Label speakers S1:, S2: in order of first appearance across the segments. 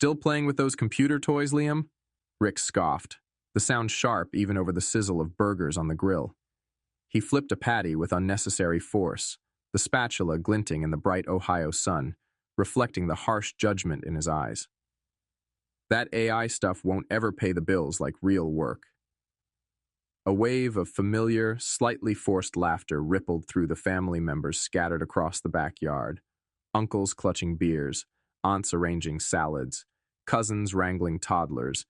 S1: Still playing with those computer toys, Liam? Rick scoffed, the sound sharp even over the sizzle of burgers on the grill. He flipped a patty with unnecessary force, the spatula glinting in the bright Ohio sun, reflecting the harsh judgment in his eyes. That AI stuff won't ever pay the bills like real work. A wave of familiar, slightly forced laughter rippled through the family members scattered across the backyard. Uncles clutching beers, aunts arranging salads, cousins wrangling toddlers.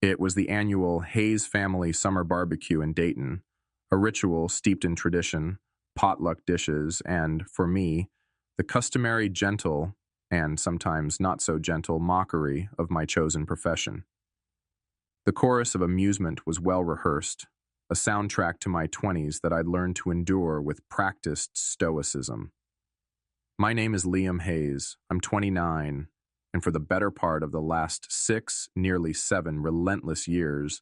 S1: It was the annual Hayes family summer barbecue in Dayton, a ritual steeped in tradition, potluck dishes, and, for me, the customary gentle, and sometimes not so gentle, mockery of my chosen profession. The chorus of amusement was well rehearsed, a soundtrack to my 20s that I'd learned to endure with practiced stoicism. My name is Liam Hayes. I'm 29, and for the better part of the last 6, nearly 7 relentless years,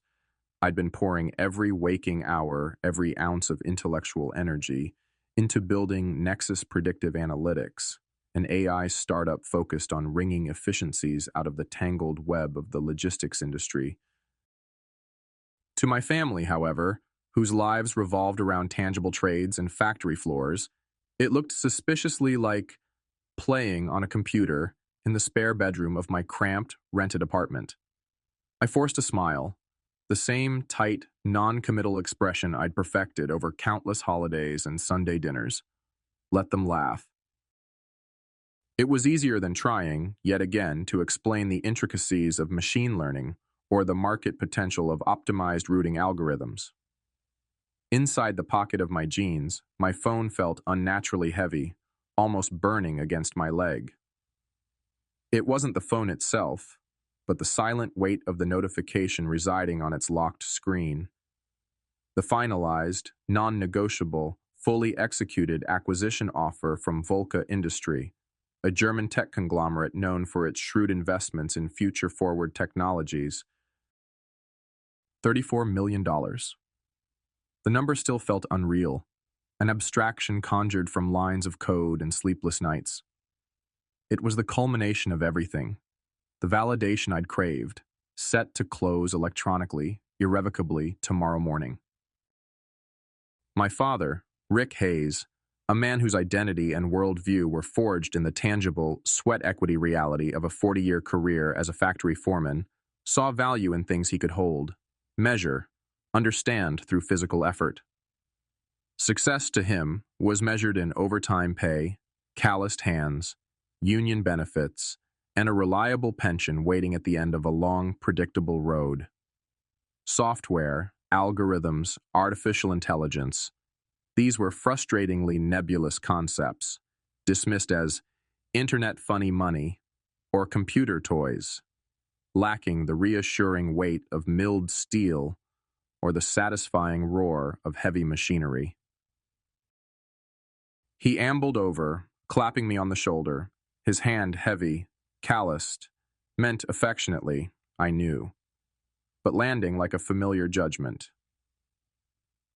S1: I'd been pouring every waking hour, every ounce of intellectual energy into building Nexus Predictive Analytics, an AI startup focused on wringing efficiencies out of the tangled web of the logistics industry. To my family, however, whose lives revolved around tangible trades and factory floors, it looked suspiciously like playing on a computer in the spare bedroom of my cramped, rented apartment. I forced a smile, the same tight, non-committal expression I'd perfected over countless holidays and Sunday dinners. Let them laugh. It was easier than trying, yet again, to explain the intricacies of machine learning or the market potential of optimized routing algorithms. Inside the pocket of my jeans, my phone felt unnaturally heavy, almost burning against my leg. It wasn't the phone itself, but the silent weight of the notification residing on its locked screen. The finalized, non-negotiable, fully executed acquisition offer from Volca Industry, a German tech conglomerate known for its shrewd investments in future-forward technologies. $34 million. The number still felt unreal, an abstraction conjured from lines of code and sleepless nights. It was the culmination of everything, the validation I'd craved, set to close electronically, irrevocably, tomorrow morning. My father, Rick Hayes, a man whose identity and worldview were forged in the tangible, sweat equity reality of a 40-year career as a factory foreman, saw value in things he could hold, measure, understand through physical effort. Success to him was measured in overtime pay, calloused hands, union benefits, and a reliable pension waiting at the end of a long, predictable road. Software, algorithms, artificial intelligence, these were frustratingly nebulous concepts, dismissed as internet funny money or computer toys, lacking the reassuring weight of milled steel or the satisfying roar of heavy machinery. He ambled over, clapping me on the shoulder, his hand heavy, calloused, meant affectionately, I knew, but landing like a familiar judgment.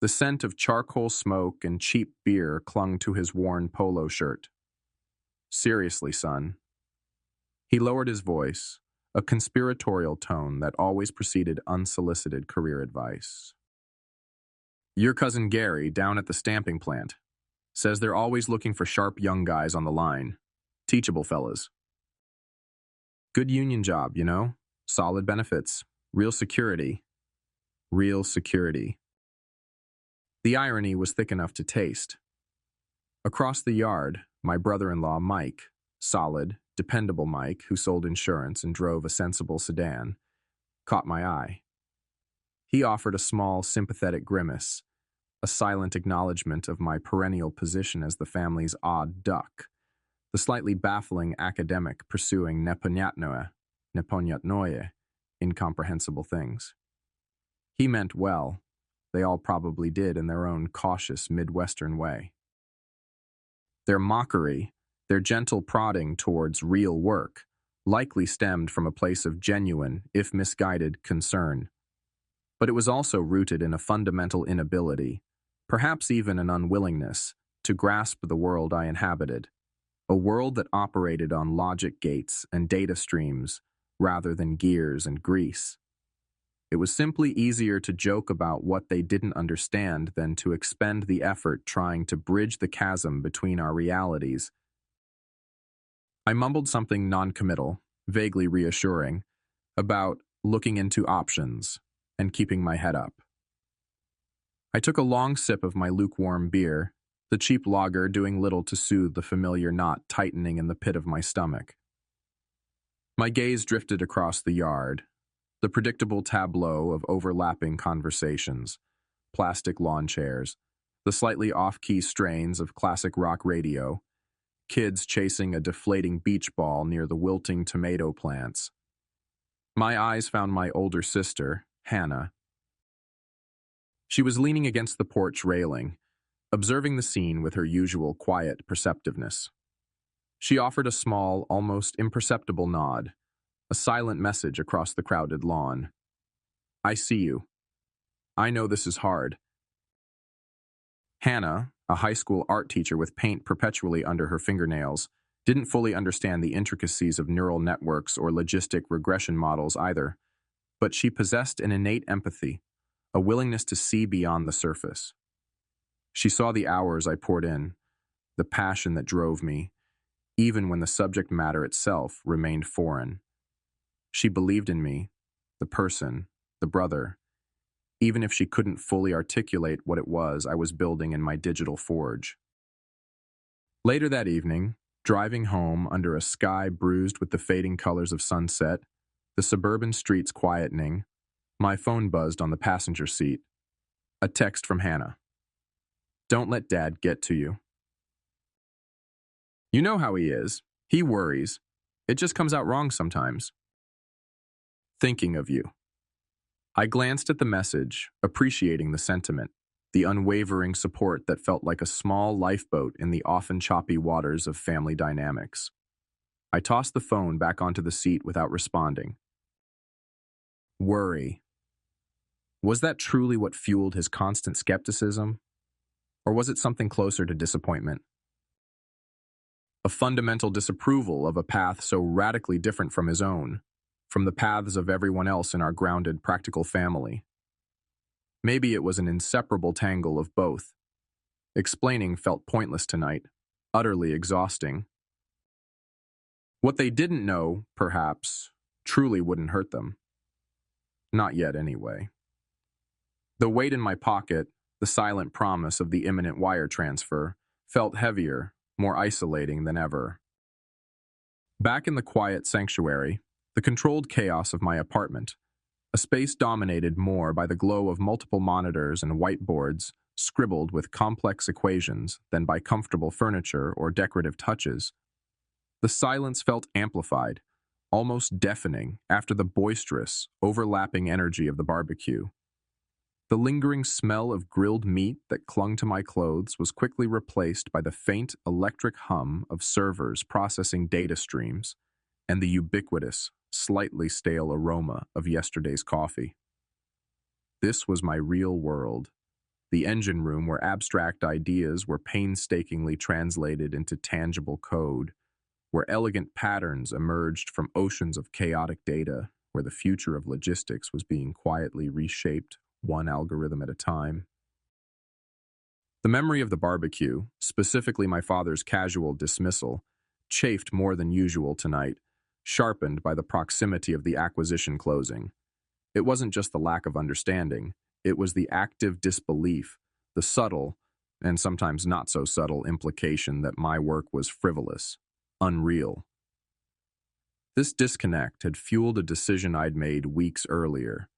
S1: The scent of charcoal smoke and cheap beer clung to his worn polo shirt. Seriously, son. He lowered his voice, a conspiratorial tone that always preceded unsolicited career advice. Your cousin Gary, down at the stamping plant, says they're always looking for sharp young guys on the line. Teachable fellas. Good union job, you know? Solid benefits. Real security. Real security. The irony was thick enough to taste. Across the yard, my brother-in-law Mike, solid, dependable Mike, who sold insurance and drove a sensible sedan, caught my eye. He offered a small, sympathetic grimace, a silent acknowledgement of my perennial position as the family's odd duck, the slightly baffling academic pursuing neponyatnoe, incomprehensible things. He meant well. They all probably did in their own cautious Midwestern way. Their mockery, their gentle prodding towards real work, likely stemmed from a place of genuine, if misguided, concern. But it was also rooted in a fundamental inability, perhaps even an unwillingness, to grasp the world I inhabited. a world that operated on logic gates and data streams rather than gears and grease. It was simply easier to joke about what they didn't understand than to expend the effort trying to bridge the chasm between our realities. I mumbled something noncommittal, vaguely reassuring, about looking into options and keeping my head up. I took a long sip of my lukewarm beer, the cheap lager doing little to soothe the familiar knot tightening in the pit of my stomach. My gaze drifted across the yard, the predictable tableau of overlapping conversations, plastic lawn chairs, the slightly off-key strains of classic rock radio, kids chasing a deflating beach ball near the wilting tomato plants. My eyes found my older sister, Hannah. She was leaning against the porch railing, observing the scene with her usual quiet perceptiveness. She offered a small, almost imperceptible nod, a silent message across the crowded lawn. I see you. I know this is hard. Hannah, a high school art teacher with paint perpetually under her fingernails, didn't fully understand the intricacies of neural networks or logistic regression models either, but she possessed an innate empathy, a willingness to see beyond the surface. She saw the hours I poured in, the passion that drove me, even when the subject matter itself remained foreign. She believed in me, the person, the brother, even if she couldn't fully articulate what it was I was building in my digital forge. Later that evening, driving home under a sky bruised with the fading colors of sunset, the suburban streets quietening, my phone buzzed on the passenger seat. A text from Hannah. Don't let Dad get to you. You know how he is. He worries. It just comes out wrong sometimes. Thinking of you. I glanced at the message, appreciating the sentiment, the unwavering support that felt like a small lifeboat in the often choppy waters of family dynamics. I tossed the phone back onto the seat without responding. Worry. Was that truly what fueled his constant skepticism? Or was it something closer to disappointment? A fundamental disapproval of a path so radically different from his own, from the paths of everyone else in our grounded, practical family. Maybe it was an inseparable tangle of both. Explaining felt pointless tonight, utterly exhausting. What they didn't know, perhaps, truly wouldn't hurt them. Not yet, anyway. The weight in my pocket, the silent promise of the imminent wire transfer, felt heavier, more isolating than ever. Back in the quiet sanctuary, the controlled chaos of my apartment, a space dominated more by the glow of multiple monitors and whiteboards scribbled with complex equations than by comfortable furniture or decorative touches, the silence felt amplified, almost deafening after the boisterous, overlapping energy of the barbecue. The lingering smell of grilled meat that clung to my clothes was quickly replaced by the faint electric hum of servers processing data streams and the ubiquitous, slightly stale aroma of yesterday's coffee. This was my real world, the engine room where abstract ideas were painstakingly translated into tangible code, where elegant patterns emerged from oceans of chaotic data, where the future of logistics was being quietly reshaped one algorithm at a time. The memory of the barbecue, specifically my father's casual dismissal, chafed more than usual tonight, sharpened by the proximity of the acquisition closing. It wasn't just the lack of understanding, it was the active disbelief, the subtle, and sometimes not so subtle implication that my work was frivolous, unreal. This disconnect had fueled a decision I'd made weeks earlier,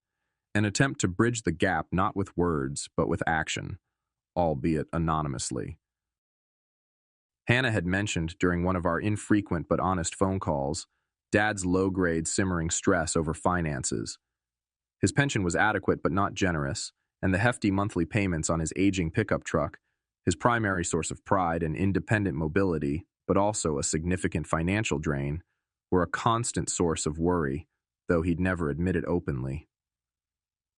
S1: an attempt to bridge the gap not with words, but with action, albeit anonymously. Hannah had mentioned during one of our infrequent but honest phone calls Dad's low-grade simmering stress over finances. His pension was adequate but not generous, and the hefty monthly payments on his aging pickup truck, his primary source of pride and independent mobility, but also a significant financial drain, were a constant source of worry, though he'd never admit it openly.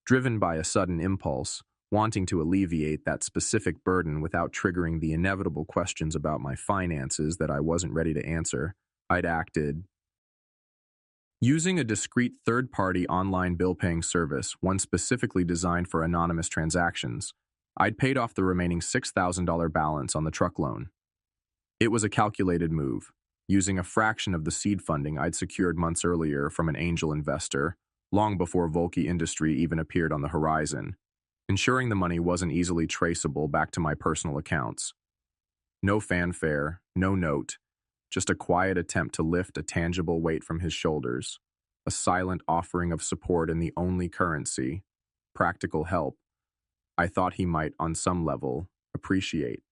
S1: Driven by a sudden impulse, wanting to alleviate that specific burden without triggering the inevitable questions about my finances that I wasn't ready to answer, I'd acted. Using a discreet third-party online bill-paying service, one specifically designed for anonymous transactions, I'd paid off the remaining $6,000 balance on the truck loan. It was a calculated move, using a fraction of the seed funding I'd secured months earlier from an angel investor, long before Volky Industry even appeared on the horizon, ensuring the money wasn't easily traceable back to my personal accounts. No fanfare, no note, just a quiet attempt to lift a tangible weight from his shoulders, a silent offering of support in the only currency, practical help, I thought he might, on some level, appreciate.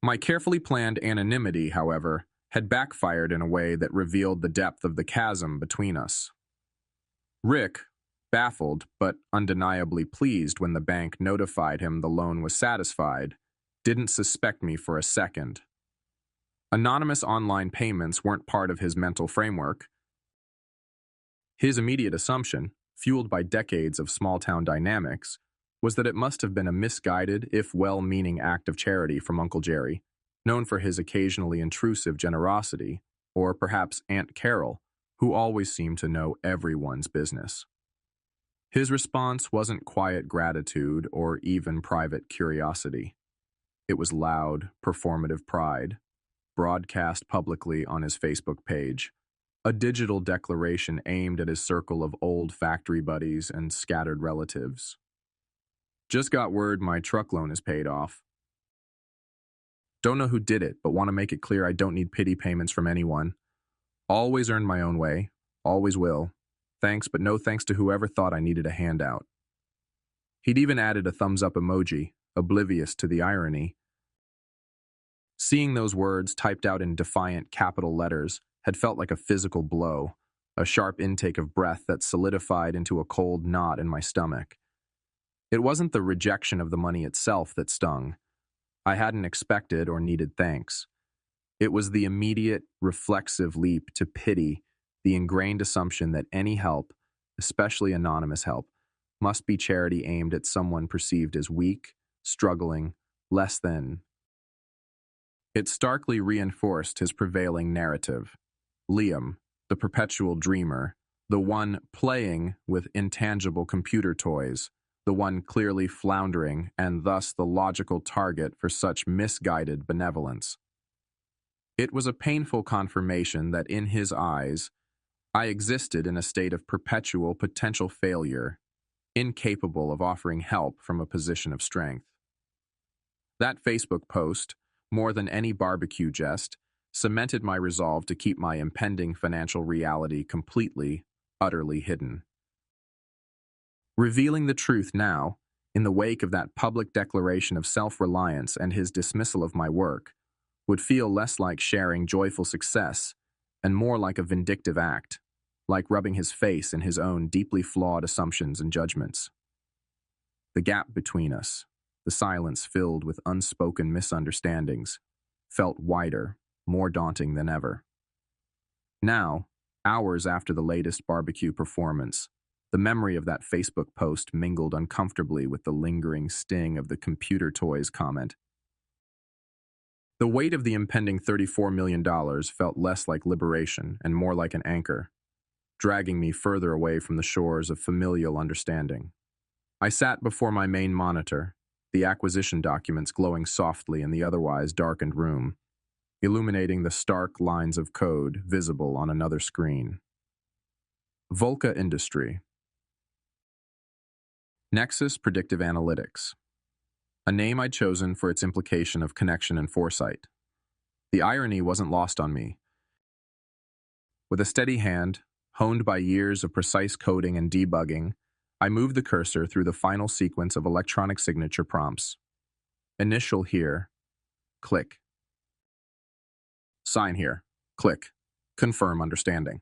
S1: My carefully planned anonymity, however, had backfired in a way that revealed the depth of the chasm between us. Rick, baffled but undeniably pleased when the bank notified him the loan was satisfied, didn't suspect me for a second. Anonymous online payments weren't part of his mental framework. His immediate assumption, fueled by decades of small-town dynamics, was that it must have been a misguided, if well-meaning act of charity from Uncle Jerry, known for his occasionally intrusive generosity, or perhaps Aunt Carol, who always seemed to know everyone's business. His response wasn't quiet gratitude or even private curiosity. It was loud, performative pride, broadcast publicly on his Facebook page, a digital declaration aimed at his circle of old factory buddies and scattered relatives. Just got word my truck loan is paid off. Don't know who did it, but want to make it clear I don't need pity payments from anyone. Always earned my own way. Always will. Thanks, but no thanks to whoever thought I needed a handout. He'd even added a thumbs-up emoji, oblivious to the irony. Seeing those words typed out in defiant capital letters had felt like a physical blow, a sharp intake of breath that solidified into a cold knot in my stomach. It wasn't the rejection of the money itself that stung. I hadn't expected or needed thanks. It was the immediate, reflexive leap to pity, the ingrained assumption that any help, especially anonymous help, must be charity aimed at someone perceived as weak, struggling, less than. It starkly reinforced his prevailing narrative. Liam, the perpetual dreamer, the one playing with intangible computer toys, the one clearly floundering and thus the logical target for such misguided benevolence. It was a painful confirmation that in his eyes, I existed in a state of perpetual potential failure, incapable of offering help from a position of strength. That Facebook post, more than any barbecue jest, cemented my resolve to keep my impending financial reality completely, utterly hidden. Revealing the truth now, in the wake of that public declaration of self-reliance and his dismissal of my work, would feel less like sharing joyful success and more like a vindictive act, like rubbing his face in his own deeply flawed assumptions and judgments. The gap between us, the silence filled with unspoken misunderstandings, felt wider, more daunting than ever. Now, hours after the latest barbecue performance, the memory of that Facebook post mingled uncomfortably with the lingering sting of the computer toys comment. The weight of the impending $34 million felt less like liberation and more like an anchor, dragging me further away from the shores of familial understanding. I sat before my main monitor, the acquisition documents glowing softly in the otherwise darkened room, illuminating the stark lines of code visible on another screen. Volky Industry. Nexus Predictive Analytics. A name I'd chosen for its implication of connection and foresight. The irony wasn't lost on me. With a steady hand, honed by years of precise coding and debugging, I moved the cursor through the final sequence of electronic signature prompts. Initial here, click. Sign here, click. Confirm understanding.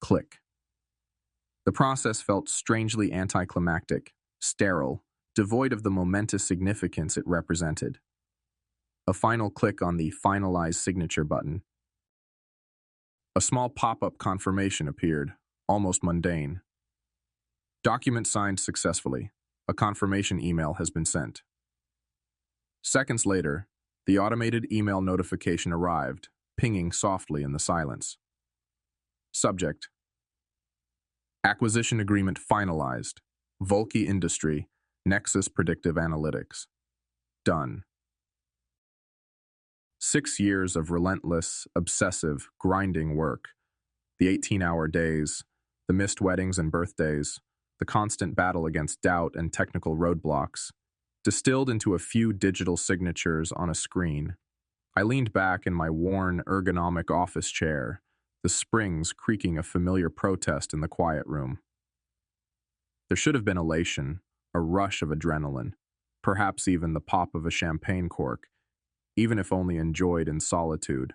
S1: Click. The process felt strangely anticlimactic, sterile, devoid of the momentous significance it represented. A final click on the Finalize Signature button. A small pop-up confirmation appeared, almost mundane. Document signed successfully. A confirmation email has been sent. Seconds later, the automated email notification arrived, pinging softly in the silence. Subject: Acquisition agreement finalized. Volky Industry, Nexus Predictive Analytics. Done. 6 years of relentless, obsessive, grinding work. The 18-hour days, the missed weddings and birthdays, the constant battle against doubt and technical roadblocks, distilled into a few digital signatures on a screen. I leaned back in my worn, ergonomic office chair, the springs creaking a familiar protest in the quiet room. There should have been elation, a rush of adrenaline, perhaps even the pop of a champagne cork, even if only enjoyed in solitude.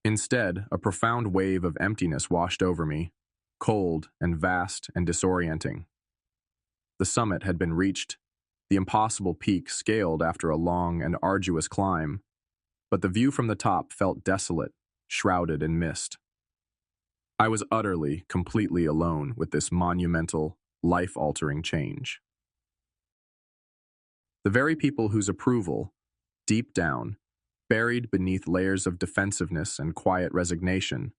S1: Instead, a profound wave of emptiness washed over me, cold and vast and disorienting. The summit had been reached, the impossible peak scaled after a long and arduous climb, but the view from the top felt desolate, shrouded in mist. I was utterly, completely alone with this monumental, life-altering change. The very people whose approval, deep down, buried beneath layers of defensiveness and quiet resignation,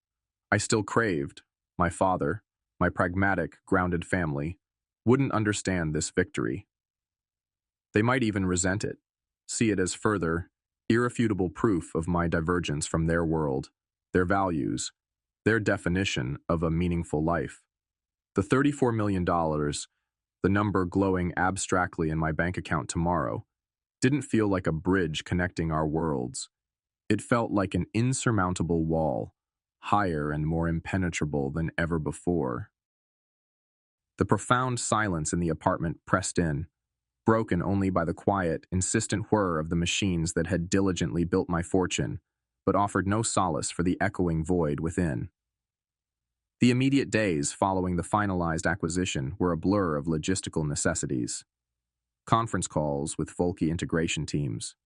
S1: I still craved, my father, my pragmatic, grounded family, wouldn't understand this victory. They might even resent it, see it as further, irrefutable proof of my divergence from their world, their values, their definition of a meaningful life. The $34 million, the number glowing abstractly in my bank account tomorrow, didn't feel like a bridge connecting our worlds. It felt like an insurmountable wall, higher and more impenetrable than ever before. The profound silence in the apartment pressed in, broken only by the quiet, insistent whir of the machines that had diligently built my fortune, but offered no solace for the echoing void within. The immediate days following the finalized acquisition were a blur of logistical necessities. Conference calls with Volky integration teams,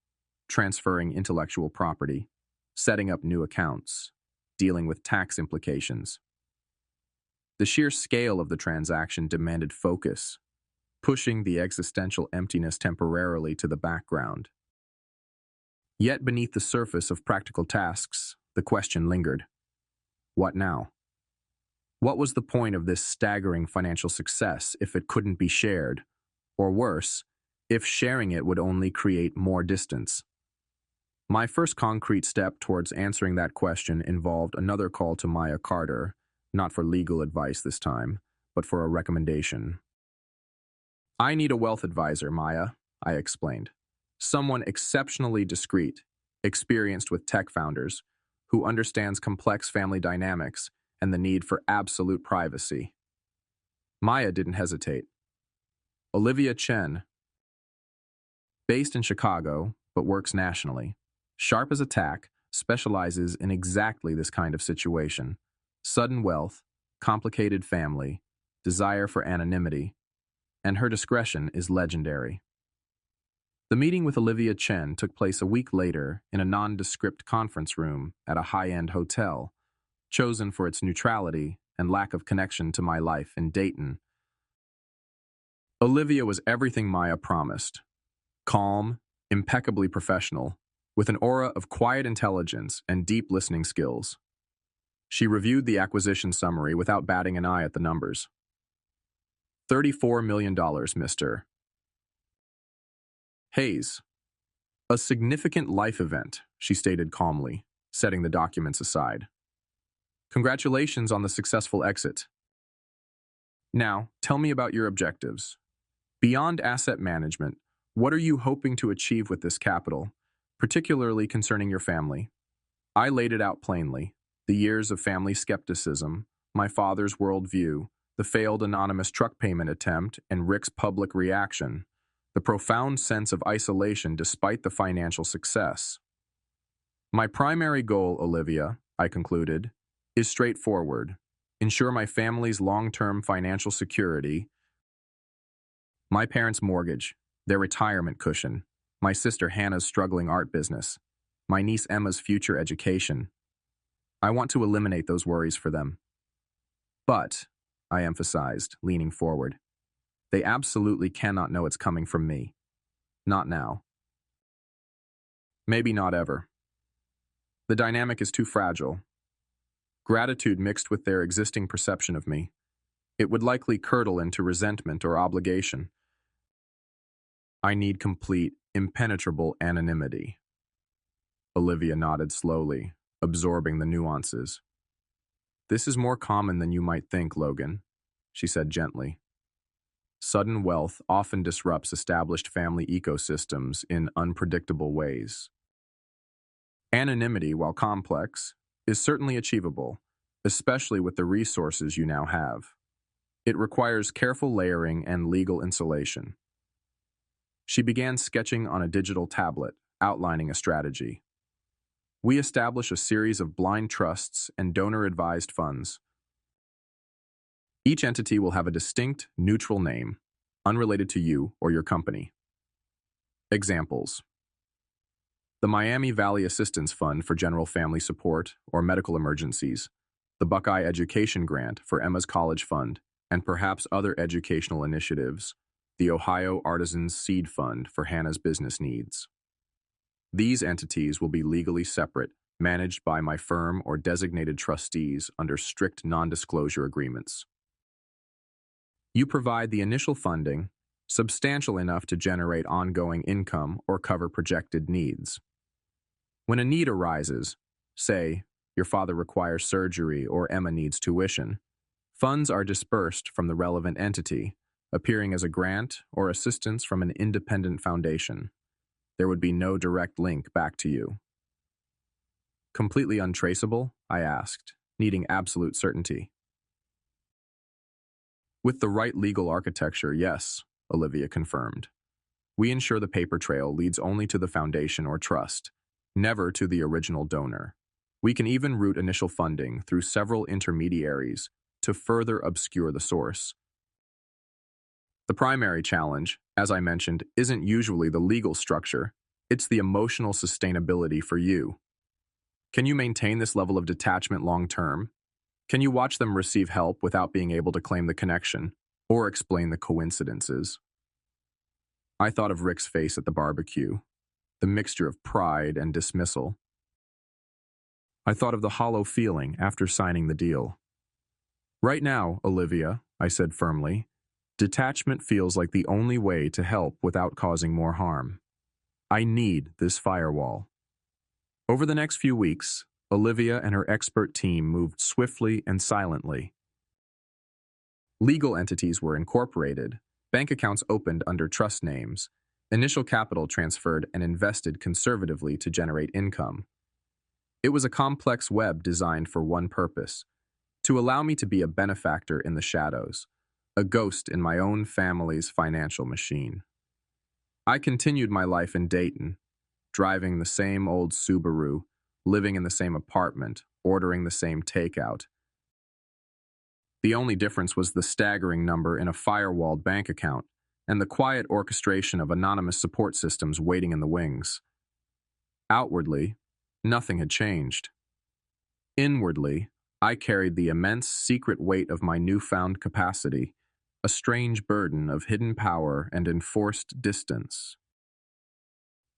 S1: transferring intellectual property, setting up new accounts, dealing with tax implications. The sheer scale of the transaction demanded focus, pushing the existential emptiness temporarily to the background. Yet beneath the surface of practical tasks, the question lingered. What now? What was the point of this staggering financial success if it couldn't be shared? Or worse, if sharing it would only create more distance? My first concrete step towards answering that question involved another call to Maya Carter, not for legal advice this time, but for a recommendation. I need a wealth advisor, Maya, I explained. Someone exceptionally discreet, experienced with tech founders, who understands complex family dynamics and the need for absolute privacy. Maya didn't hesitate. Olivia Chen, based in Chicago, but works nationally, sharp as a tack, specializes in exactly this kind of situation. Sudden wealth, complicated family, desire for anonymity, and her discretion is legendary. The meeting with Olivia Chen took place a week later in a nondescript conference room at a high-end hotel, chosen for its neutrality and lack of connection to my life in Dayton. Olivia was everything Maya promised. Calm, impeccably professional, with an aura of quiet intelligence and deep listening skills. She reviewed the acquisition summary without batting an eye at the numbers. $34 million, Mr. Hayes. A significant life event, she stated calmly, setting the documents aside. Congratulations on the successful exit. Now, tell me about your objectives. Beyond asset management, what are you hoping to achieve with this capital, particularly concerning your family? I laid it out plainly. The years of family skepticism, my father's worldview, the failed anonymous truck payment attempt, and Rick's public reaction, the profound sense of isolation despite the financial success. My primary goal, Olivia, I concluded, is straightforward. Ensure my family's long-term financial security, my parents' mortgage, their retirement cushion, my sister Hannah's struggling art business, my niece Emma's future education. I want to eliminate those worries for them. But I emphasized, leaning forward. They absolutely cannot know it's coming from me. Not now. Maybe not ever. The dynamic is too fragile. Gratitude mixed with their existing perception of me. It would likely curdle into resentment or obligation. I need complete, impenetrable anonymity. Olivia nodded slowly, absorbing the nuances. This is more common than you might think, Logan, she said gently. Sudden wealth often disrupts established family ecosystems in unpredictable ways. Anonymity, while complex, is certainly achievable, especially with the resources you now have. It requires careful layering and legal insulation. She began sketching on a digital tablet, outlining a strategy. We establish a series of blind trusts and donor-advised funds. Each entity will have a distinct, neutral name, unrelated to you or your company. Examples: the Miami Valley Assistance Fund for general family support or medical emergencies, the Buckeye Education Grant for Emma's College Fund, and perhaps other educational initiatives, the Ohio Artisans Seed Fund for Hannah's business needs. These entities will be legally separate, managed by my firm or designated trustees under strict non-disclosure agreements. You provide the initial funding, substantial enough to generate ongoing income or cover projected needs. When a need arises, say, your father requires surgery or Emma needs tuition, funds are dispersed from the relevant entity, appearing as a grant or assistance from an independent foundation. There would be no direct link back to you. Completely untraceable? I asked, needing absolute certainty. With the right legal architecture, yes, Olivia confirmed. We ensure the paper trail leads only to the foundation or trust, never to the original donor. We can even route initial funding through several intermediaries to further obscure the source. The primary challenge, as I mentioned, isn't usually the legal structure, it's the emotional sustainability for you. Can you maintain this level of detachment long-term? Can you watch them receive help without being able to claim the connection or explain the coincidences? I thought of Rick's face at the barbecue, the mixture of pride and dismissal. I thought of the hollow feeling after signing the deal. Right now, Olivia, I said firmly, detachment feels like the only way to help without causing more harm. I need this firewall. Over the next few weeks, Olivia and her expert team moved swiftly and silently. Legal entities were incorporated, bank accounts opened under trust names, initial capital transferred and invested conservatively to generate income. It was a complex web designed for one purpose: to allow me to be a benefactor in the shadows, a ghost in my own family's financial machine. I continued my life in Dayton, driving the same old Subaru, living in the same apartment, ordering the same takeout. The only difference was the staggering number in a firewalled bank account and the quiet orchestration of anonymous support systems waiting in the wings. Outwardly, nothing had changed. Inwardly, I carried the immense secret weight of my newfound capacity, a strange burden of hidden power and enforced distance.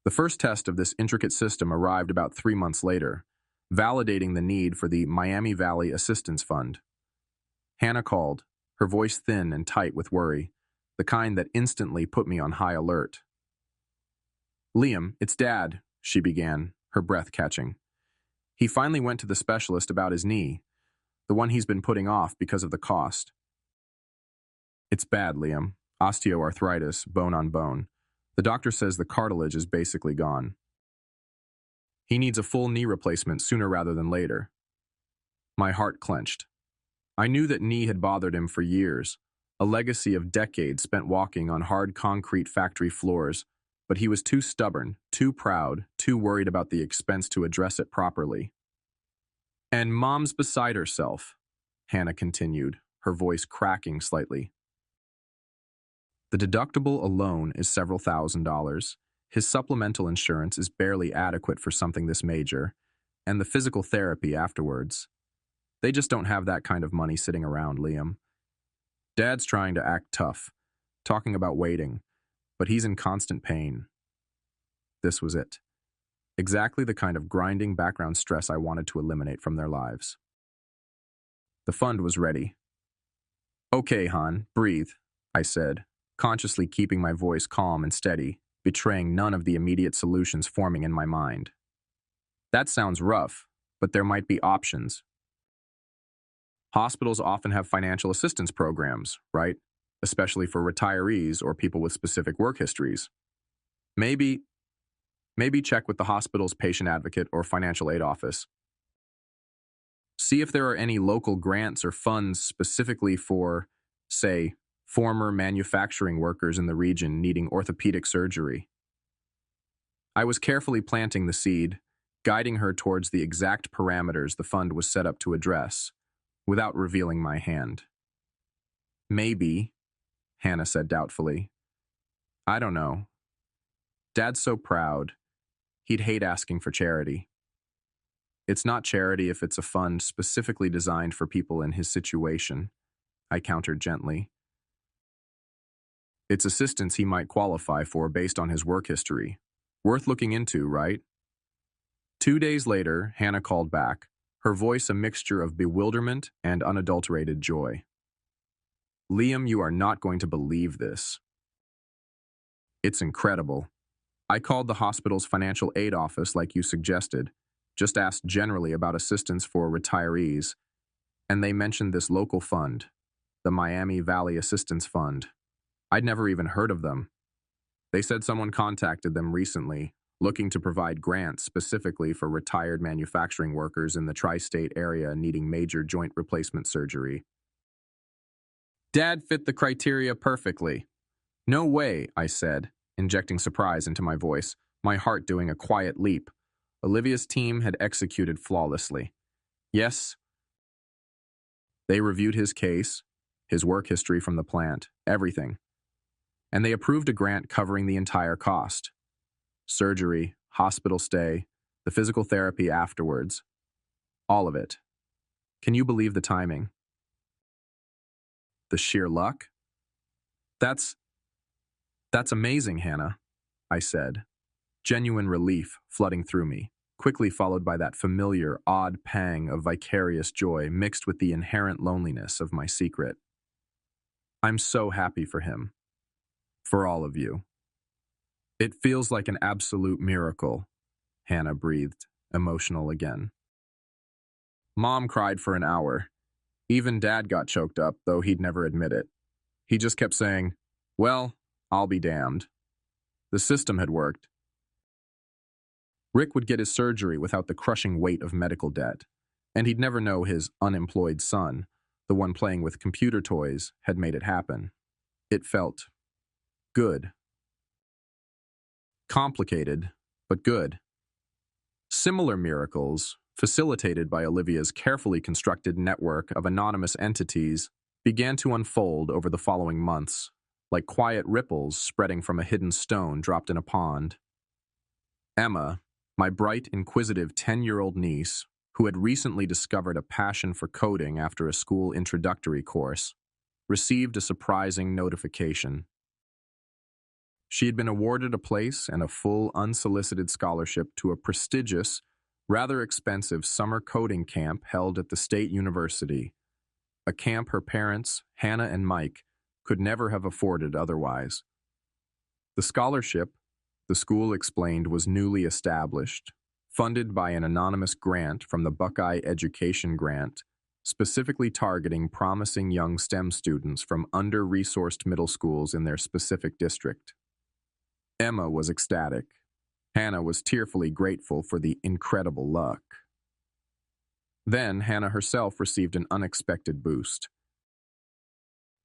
S1: The first test of this intricate system arrived about 3 months later, validating the need for the Miami Valley Assistance Fund. Hannah called, her voice thin and tight with worry, the kind that instantly put me on high alert. "Liam, it's Dad," she began, her breath catching. "He finally went to the specialist about his knee, the one he's been putting off because of the cost." "It's bad, Liam. Osteoarthritis, bone on bone. The doctor says the cartilage is basically gone. He needs a full knee replacement sooner rather than later." My heart clenched. I knew that knee had bothered him for years, a legacy of decades spent walking on hard concrete factory floors, but he was too stubborn, too proud, too worried about the expense to address it properly. "And Mom's beside herself," Hannah continued, her voice cracking slightly. "The deductible alone is several $1,000s. His supplemental insurance is barely adequate for something this major, and the physical therapy afterwards. They just don't have that kind of money sitting around, Liam. Dad's trying to act tough, talking about waiting, but he's in constant pain. This was it. Exactly the kind of grinding background stress I wanted to eliminate from their lives. The fund was ready. "Okay, Han, breathe," I said, consciously keeping my voice calm and steady, betraying none of the immediate solutions forming in my mind. "That sounds rough, but there might be options. Hospitals often have financial assistance programs, right? Especially for retirees or people with specific work histories. Maybe check with the hospital's patient advocate or financial aid office. See if there are any local grants or funds specifically for, say, former manufacturing workers in the region needing orthopedic surgery." I was carefully planting the seed, guiding her towards the exact parameters the fund was set up to address, without revealing my hand. "Maybe," Hannah said doubtfully. "I don't know. Dad's so proud. He'd hate asking for charity." "It's not charity if it's a fund specifically designed for people in his situation," I countered gently. "It's assistance he might qualify for based on his work history. Worth looking into, right?" 2 days later, Hannah called back, her voice a mixture of bewilderment and unadulterated joy. "Liam, you are not going to believe this. It's incredible. I called the hospital's financial aid office like you suggested, just asked generally about assistance for retirees, and they mentioned this local fund, the Miami Valley Assistance Fund. I'd never even heard of them. They said someone contacted them recently, looking to provide grants specifically for retired manufacturing workers in the tri-state area needing major joint replacement surgery." Dad fit the criteria perfectly. "No way," I said, injecting surprise into my voice, my heart doing a quiet leap. Olivia's team had executed flawlessly. "Yes." They reviewed his case, his work history from the plant, everything. And they approved a grant covering the entire cost. Surgery, hospital stay, the physical therapy afterwards. All of it. Can you believe the timing? The sheer luck? That's amazing, Hannah," I said, genuine relief flooding through me, quickly followed by that familiar, odd pang of vicarious joy mixed with the inherent loneliness of my secret. "I'm so happy for him. For all of you." "It feels like an absolute miracle," Hannah breathed, emotional again. "Mom cried for an hour. Even Dad got choked up, though he'd never admit it. He just kept saying, 'Well, I'll be damned.' The system had worked. Rick would get his surgery without the crushing weight of medical debt, and he'd never know his unemployed son, the one playing with computer toys, had made it happen. It felt good. Complicated, but good. Similar miracles, facilitated by Olivia's carefully constructed network of anonymous entities, began to unfold over the following months, like quiet ripples spreading from a hidden stone dropped in a pond. Emma, my bright, inquisitive 10-year-old niece, who had recently discovered a passion for coding after a school introductory course, received a surprising notification. She had been awarded a place and a full unsolicited scholarship to a prestigious, rather expensive summer coding camp held at the State University, a camp her parents, Hannah and Mike, could never have afforded otherwise. The scholarship, the school explained, was newly established, funded by an anonymous grant from the Buckeye Education Grant, specifically targeting promising young STEM students from under-resourced middle schools in their specific district. Emma was ecstatic. Hannah was tearfully grateful for the incredible luck. Then Hannah herself received an unexpected boost.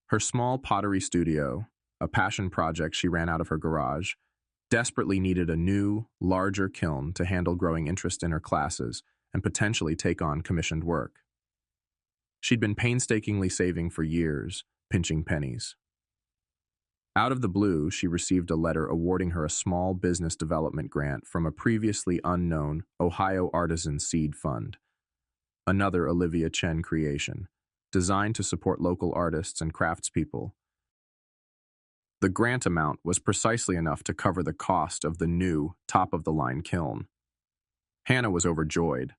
S1: Her small pottery studio, a passion project she ran out of her garage, desperately needed a new, larger kiln to handle growing interest in her classes and potentially take on commissioned work. She'd been painstakingly saving for years, pinching pennies. Out of the blue, she received a letter awarding her a small business development grant from a previously unknown Ohio Artisan Seed Fund, another Olivia Chen creation, designed to support local artists and craftspeople. The grant amount was precisely enough to cover the cost of the new, top-of-the-line kiln. Hannah was overjoyed,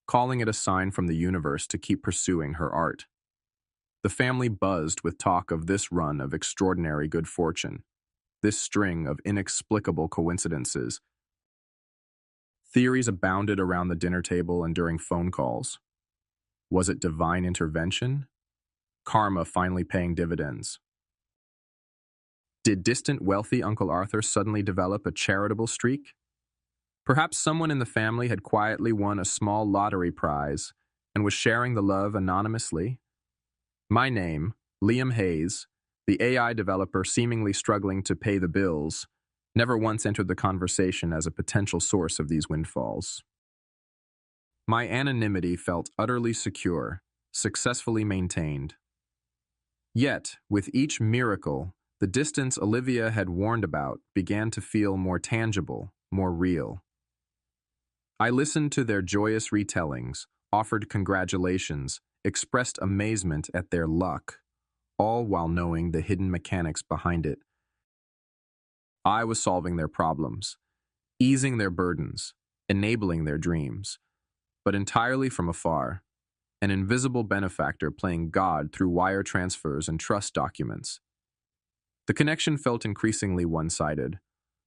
S1: calling it a sign from the universe to keep pursuing her art. The family buzzed with talk of this run of extraordinary good fortune, this string of inexplicable coincidences. Theories abounded around the dinner table and during phone calls. Was it divine intervention? Karma finally paying dividends? Did distant wealthy Uncle Arthur suddenly develop a charitable streak? Perhaps someone in the family had quietly won a small lottery prize and was sharing the love anonymously. My name, Liam Hayes, the AI developer seemingly struggling to pay the bills, never once entered the conversation as a potential source of these windfalls. My anonymity felt utterly secure, successfully maintained. Yet, with each miracle, the distance Olivia had warned about began to feel more tangible, more real. I listened to their joyous retellings, offered congratulations, expressed amazement at their luck, all while knowing the hidden mechanics behind it. I was solving their problems, easing their burdens, enabling their dreams, but entirely from afar, an invisible benefactor playing God through wire transfers and trust documents. The connection felt increasingly one-sided,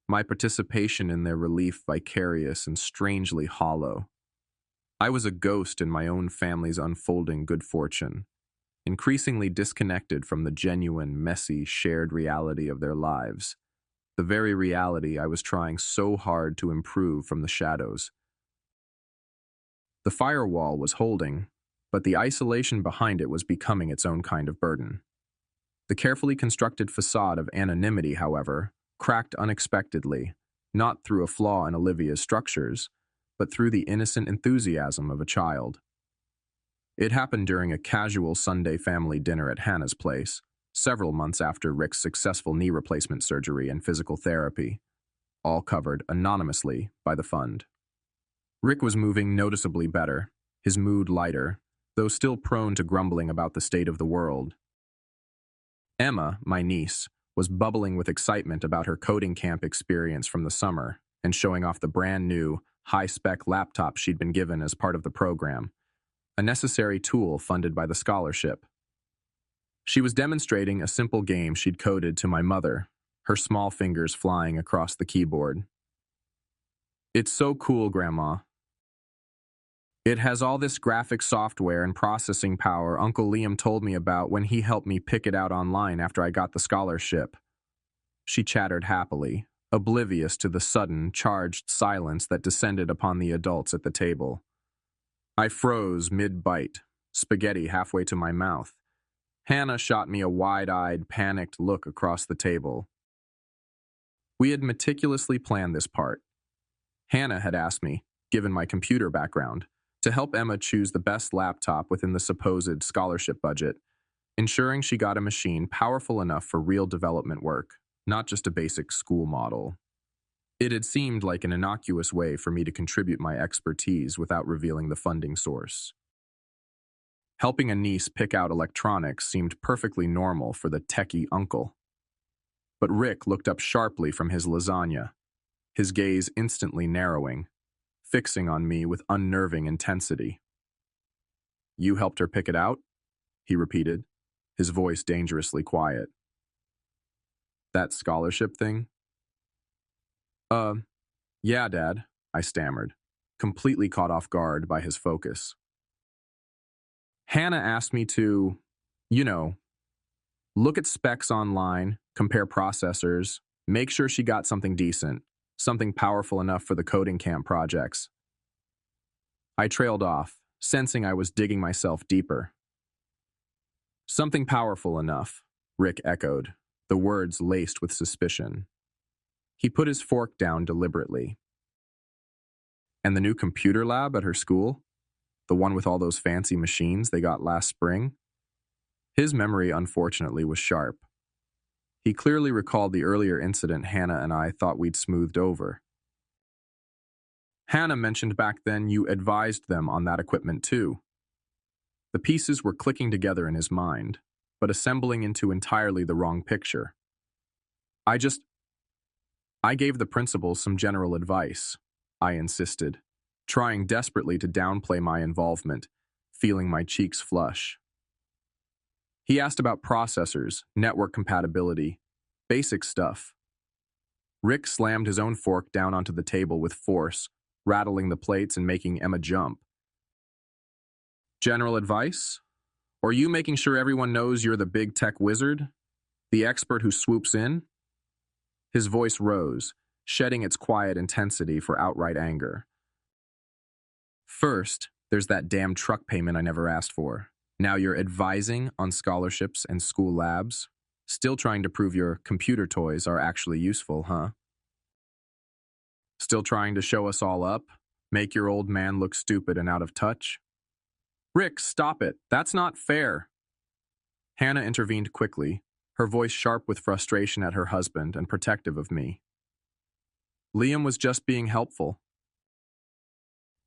S1: my participation in their relief vicarious and strangely hollow. I was a ghost in my own family's unfolding good fortune, increasingly disconnected from the genuine, messy, shared reality of their lives, the very reality I was trying so hard to improve from the shadows. The firewall was holding, but the isolation behind it was becoming its own kind of burden. The carefully constructed facade of anonymity, however, cracked unexpectedly, not through a flaw in Olivia's structures, but through the innocent enthusiasm of a child. It happened during a casual Sunday family dinner at Hannah's place, several months after Rick's successful knee replacement surgery and physical therapy, all covered anonymously by the fund. Rick was moving noticeably better, his mood lighter, though still prone to grumbling about the state of the world. Emma, my niece, was bubbling with excitement about her coding camp experience from the summer and showing off the brand new, high-spec laptop she'd been given as part of the program, a necessary tool funded by the scholarship. She was demonstrating a simple game she'd coded to my mother, her small fingers flying across the keyboard. "It's so cool, Grandma. It has all this graphic software and processing power Uncle Liam told me about when he helped me pick it out online after I got the scholarship." She chattered happily, oblivious to the sudden, charged silence that descended upon the adults at the table. I froze mid-bite, spaghetti halfway to my mouth. Hannah shot me a wide-eyed, panicked look across the table. We had meticulously planned this part. Hannah had asked me, given my computer background, to help Emma choose the best laptop within the supposed scholarship budget, ensuring she got a machine powerful enough for real development work, not just a basic school model. It had seemed like an innocuous way for me to contribute my expertise without revealing the funding source. Helping a niece pick out electronics seemed perfectly normal for the techie uncle. But Rick looked up sharply from his lasagna, his gaze instantly narrowing, fixing on me with unnerving intensity. "You helped her pick it out?" he repeated, his voice dangerously quiet. "That scholarship thing?" Yeah, Dad," I stammered, completely caught off guard by his focus. "Hannah asked me to, look at specs online, compare processors, make sure she got something decent, something powerful enough for the coding camp projects." I trailed off, sensing I was digging myself deeper. "Something powerful enough," Rick echoed, the words laced with suspicion. He put his fork down deliberately. "And the new computer lab at her school? The one with all those fancy machines they got last spring?" His memory, unfortunately, was sharp. He clearly recalled the earlier incident Hannah and I thought we'd smoothed over. "Hannah mentioned back then you advised them on that equipment too." The pieces were clicking together in his mind, but assembling into entirely the wrong picture. I gave the principal some general advice, I insisted, trying desperately to downplay my involvement, feeling my cheeks flush. He asked about processors, network compatibility, basic stuff. Rick slammed his own fork down onto the table with force, rattling the plates and making Emma jump. General advice? Or you making sure everyone knows you're the big tech wizard? The expert who swoops in? His voice rose, shedding its quiet intensity for outright anger. First, there's that damn truck payment I never asked for. Now you're advising on scholarships and school labs? Still trying to prove your computer toys are actually useful, huh? Still trying to show us all up? Make your old man look stupid and out of touch? Rick, stop it. That's not fair. Hannah intervened quickly, her voice sharp with frustration at her husband and protective of me. Liam was just being helpful.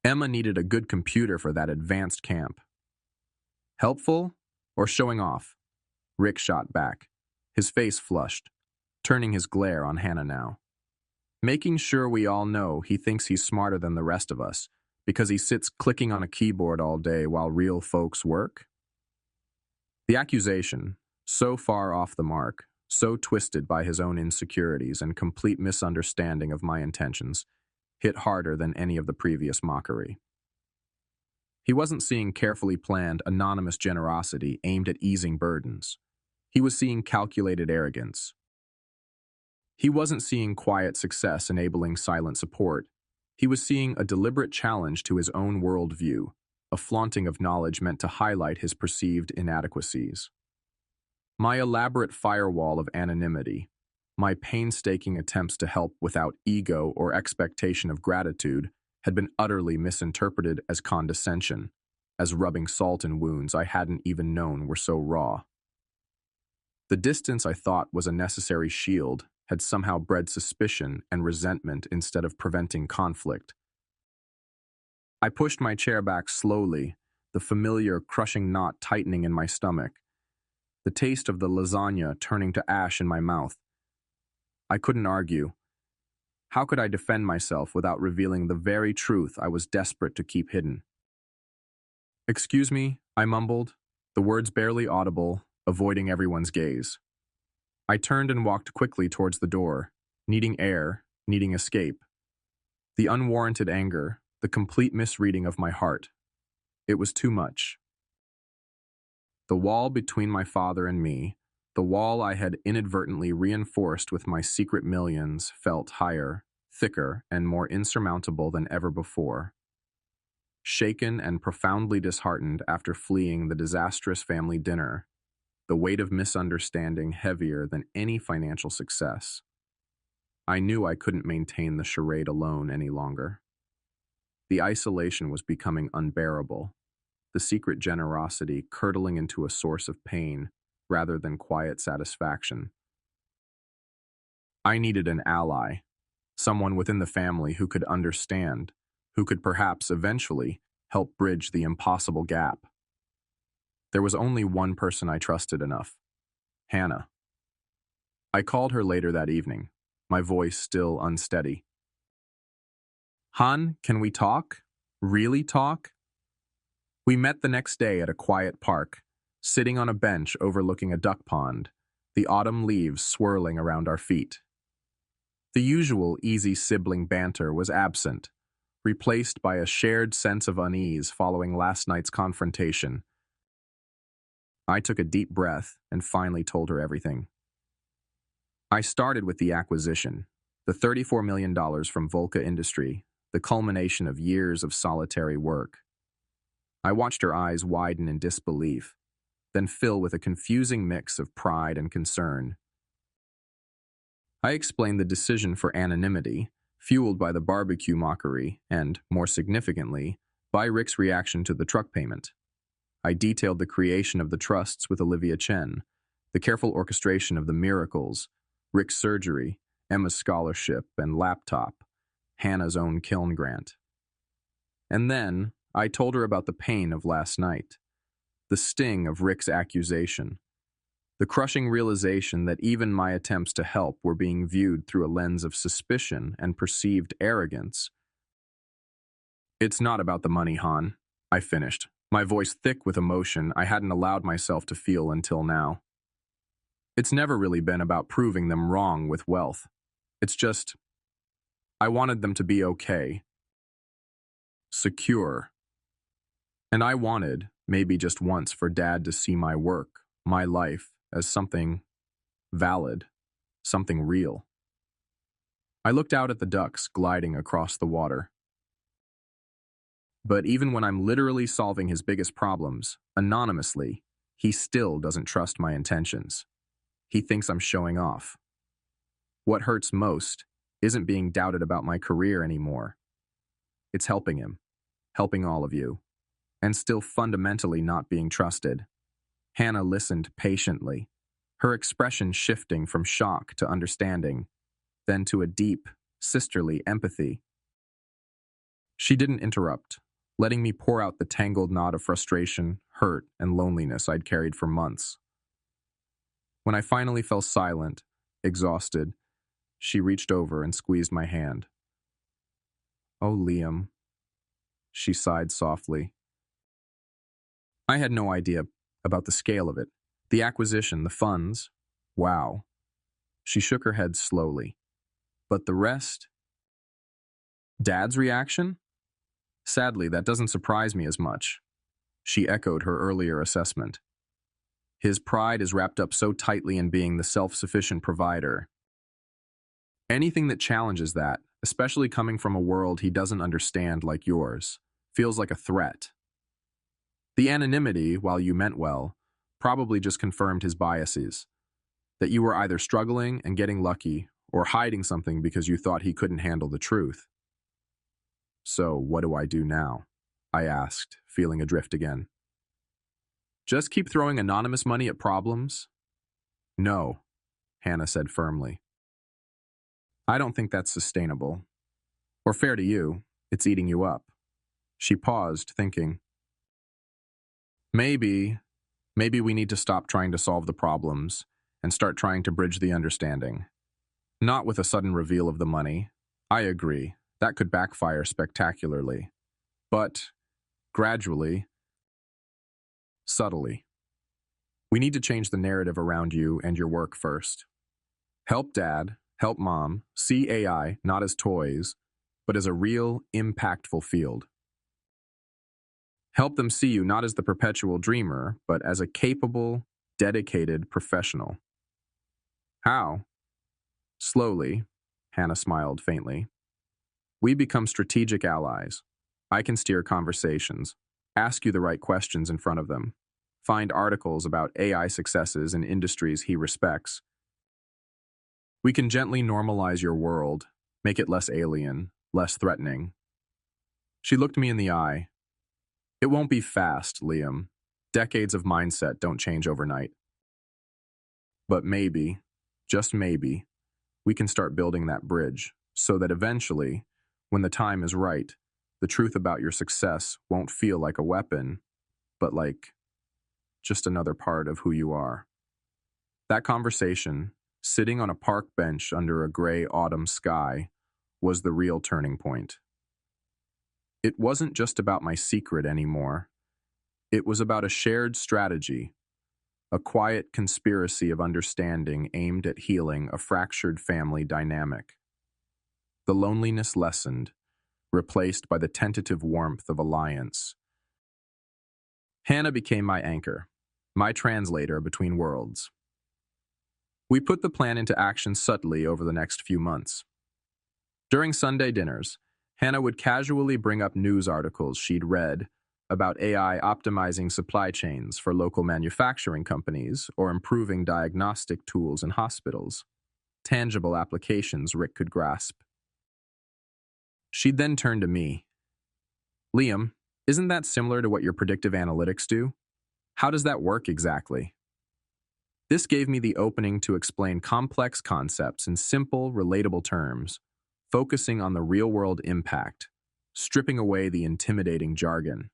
S1: Emma needed a good computer for that advanced camp. Helpful or showing off? Rick shot back, his face flushed, turning his glare on Hannah now. Making sure we all know he thinks he's smarter than the rest of us because he sits clicking on a keyboard all day while real folks work? The accusation, so far off the mark, so twisted by his own insecurities and complete misunderstanding of my intentions, hit harder than any of the previous mockery. He wasn't seeing carefully planned, anonymous generosity aimed at easing burdens. He was seeing calculated arrogance. He wasn't seeing quiet success enabling silent support. He was seeing a deliberate challenge to his own worldview, a flaunting of knowledge meant to highlight his perceived inadequacies. My elaborate firewall of anonymity, my painstaking attempts to help without ego or expectation of gratitude, had been utterly misinterpreted as condescension, as rubbing salt in wounds I hadn't even known were so raw. The distance I thought was a necessary shield had somehow bred suspicion and resentment instead of preventing conflict. I pushed my chair back slowly, the familiar crushing knot tightening in my stomach, the taste of the lasagna turning to ash in my mouth. I couldn't argue. How could I defend myself without revealing the very truth I was desperate to keep hidden? "Excuse me," I mumbled, the words barely audible, avoiding everyone's gaze. I turned and walked quickly towards the door, needing air, needing escape. The unwarranted anger, the complete misreading of my heart. It was too much. The wall between my father and me, the wall I had inadvertently reinforced with my secret millions, felt higher, thicker, and more insurmountable than ever before. Shaken and profoundly disheartened after fleeing the disastrous family dinner, the weight of misunderstanding heavier than any financial success, I knew I couldn't maintain the charade alone any longer. The isolation was becoming unbearable, the secret generosity curdling into a source of pain rather than quiet satisfaction. I needed an ally, someone within the family who could understand, who could perhaps eventually help bridge the impossible gap. There was only one person I trusted enough: Hannah. I called her later that evening, my voice still unsteady. "Han, can we talk? Really talk?" We met the next day at a quiet park, sitting on a bench overlooking a duck pond, the autumn leaves swirling around our feet. The usual easy sibling banter was absent, replaced by a shared sense of unease following last night's confrontation. I took a deep breath and finally told her everything. I started with the acquisition, the $34 million from Volca Industry, the culmination of years of solitary work. I watched her eyes widen in disbelief, then fill with a confusing mix of pride and concern. I explained the decision for anonymity, fueled by the barbecue mockery and, more significantly, by Rick's reaction to the truck payment. I detailed the creation of the trusts with Olivia Chen, the careful orchestration of the miracles, Rick's surgery, Emma's scholarship and laptop, Hannah's own kiln grant. And then I told her about the pain of last night, the sting of Rick's accusation, the crushing realization that even my attempts to help were being viewed through a lens of suspicion and perceived arrogance. It's not about the money, Han, I finished, my voice thick with emotion I hadn't allowed myself to feel until now. It's never really been about proving them wrong with wealth. It's just, I wanted them to be okay, secure. And I wanted, maybe just once, for Dad to see my work, my life, as something valid, something real. I looked out at the ducks gliding across the water. But even when I'm literally solving his biggest problems, anonymously, he still doesn't trust my intentions. He thinks I'm showing off. What hurts most isn't being doubted about my career anymore. It's helping him, helping all of you, and still fundamentally not being trusted. Hannah listened patiently, her expression shifting from shock to understanding, then to a deep, sisterly empathy. She didn't interrupt, letting me pour out the tangled knot of frustration, hurt, and loneliness I'd carried for months. When I finally fell silent, exhausted, she reached over and squeezed my hand. "Oh, Liam," she sighed softly. I had no idea about the scale of it, the acquisition, the funds. Wow. She shook her head slowly. But the rest? Dad's reaction? Sadly, that doesn't surprise me as much. She echoed her earlier assessment. His pride is wrapped up so tightly in being the self-sufficient provider. Anything that challenges that, especially coming from a world he doesn't understand like yours, feels like a threat. The anonymity, while you meant well, probably just confirmed his biases, that you were either struggling and getting lucky or hiding something because you thought he couldn't handle the truth. "So, what do I do now?" I asked, feeling adrift again. "Just keep throwing anonymous money at problems?" "No," Hannah said firmly. "I don't think that's sustainable. Or fair to you. It's eating you up." She paused, thinking. Maybe we need to stop trying to solve the problems and start trying to bridge the understanding. Not with a sudden reveal of the money. I agree, that could backfire spectacularly. But gradually, subtly. We need to change the narrative around you and your work first. Help Dad, help Mom, see AI not as toys, but as a real, impactful field. Help them see you not as the perpetual dreamer, but as a capable, dedicated professional. How? Slowly, Hannah smiled faintly. We become strategic allies. I can steer conversations, ask you the right questions in front of them, find articles about AI successes in industries he respects. We can gently normalize your world, make it less alien, less threatening. She looked me in the eye. It won't be fast, Liam. Decades of mindset don't change overnight. But maybe, just maybe, we can start building that bridge so that eventually, when the time is right, the truth about your success won't feel like a weapon, but like just another part of who you are. That conversation, sitting on a park bench under a gray autumn sky, was the real turning point. It wasn't just about my secret anymore. It was about a shared strategy, a quiet conspiracy of understanding aimed at healing a fractured family dynamic. The loneliness lessened, replaced by the tentative warmth of alliance. Hannah became my anchor, my translator between worlds. We put the plan into action subtly over the next few months. During Sunday dinners, Hannah would casually bring up news articles she'd read about AI optimizing supply chains for local manufacturing companies or improving diagnostic tools in hospitals, tangible applications Rick could grasp. She'd then turn to me. "Liam, isn't that similar to what your predictive analytics do? How does that work exactly?" This gave me the opening to explain complex concepts in simple, relatable terms, focusing on the real-world impact, stripping away the intimidating jargon.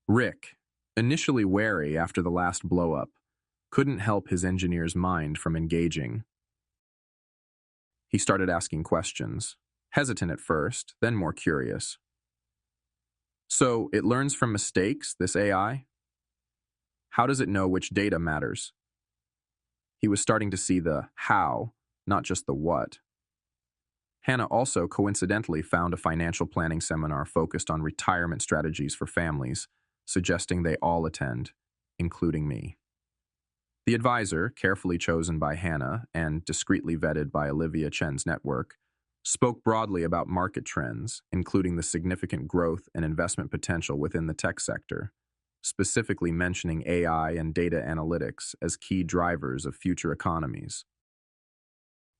S1: "Rick," Initially wary after the last blow-up, couldn't help his engineer's mind from engaging. He started asking questions, hesitant at first, then more curious. So, it learns from mistakes, this AI? How does it know which data matters? He was starting to see the how, not just the what. Hannah also coincidentally found a financial planning seminar focused on retirement strategies for families, suggesting they all attend, including me. The advisor, carefully chosen by Hannah and discreetly vetted by Olivia Chen's network, spoke broadly about market trends, including the significant growth and investment potential within the tech sector, specifically mentioning AI and data analytics as key drivers of future economies.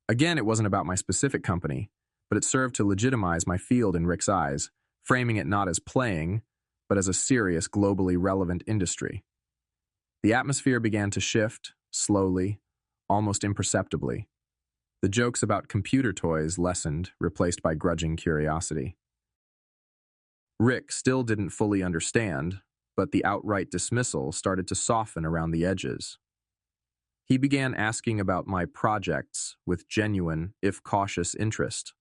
S1: Again, it wasn't about my specific company, but it served to legitimize my field in Rick's eyes, framing it not as playing, but as a serious, globally relevant industry. The atmosphere began to shift, slowly, almost imperceptibly. The jokes about computer toys lessened, replaced by grudging curiosity. Rick still didn't fully understand, but the outright dismissal started to soften around the edges. He began asking about my projects with genuine, if cautious, interest.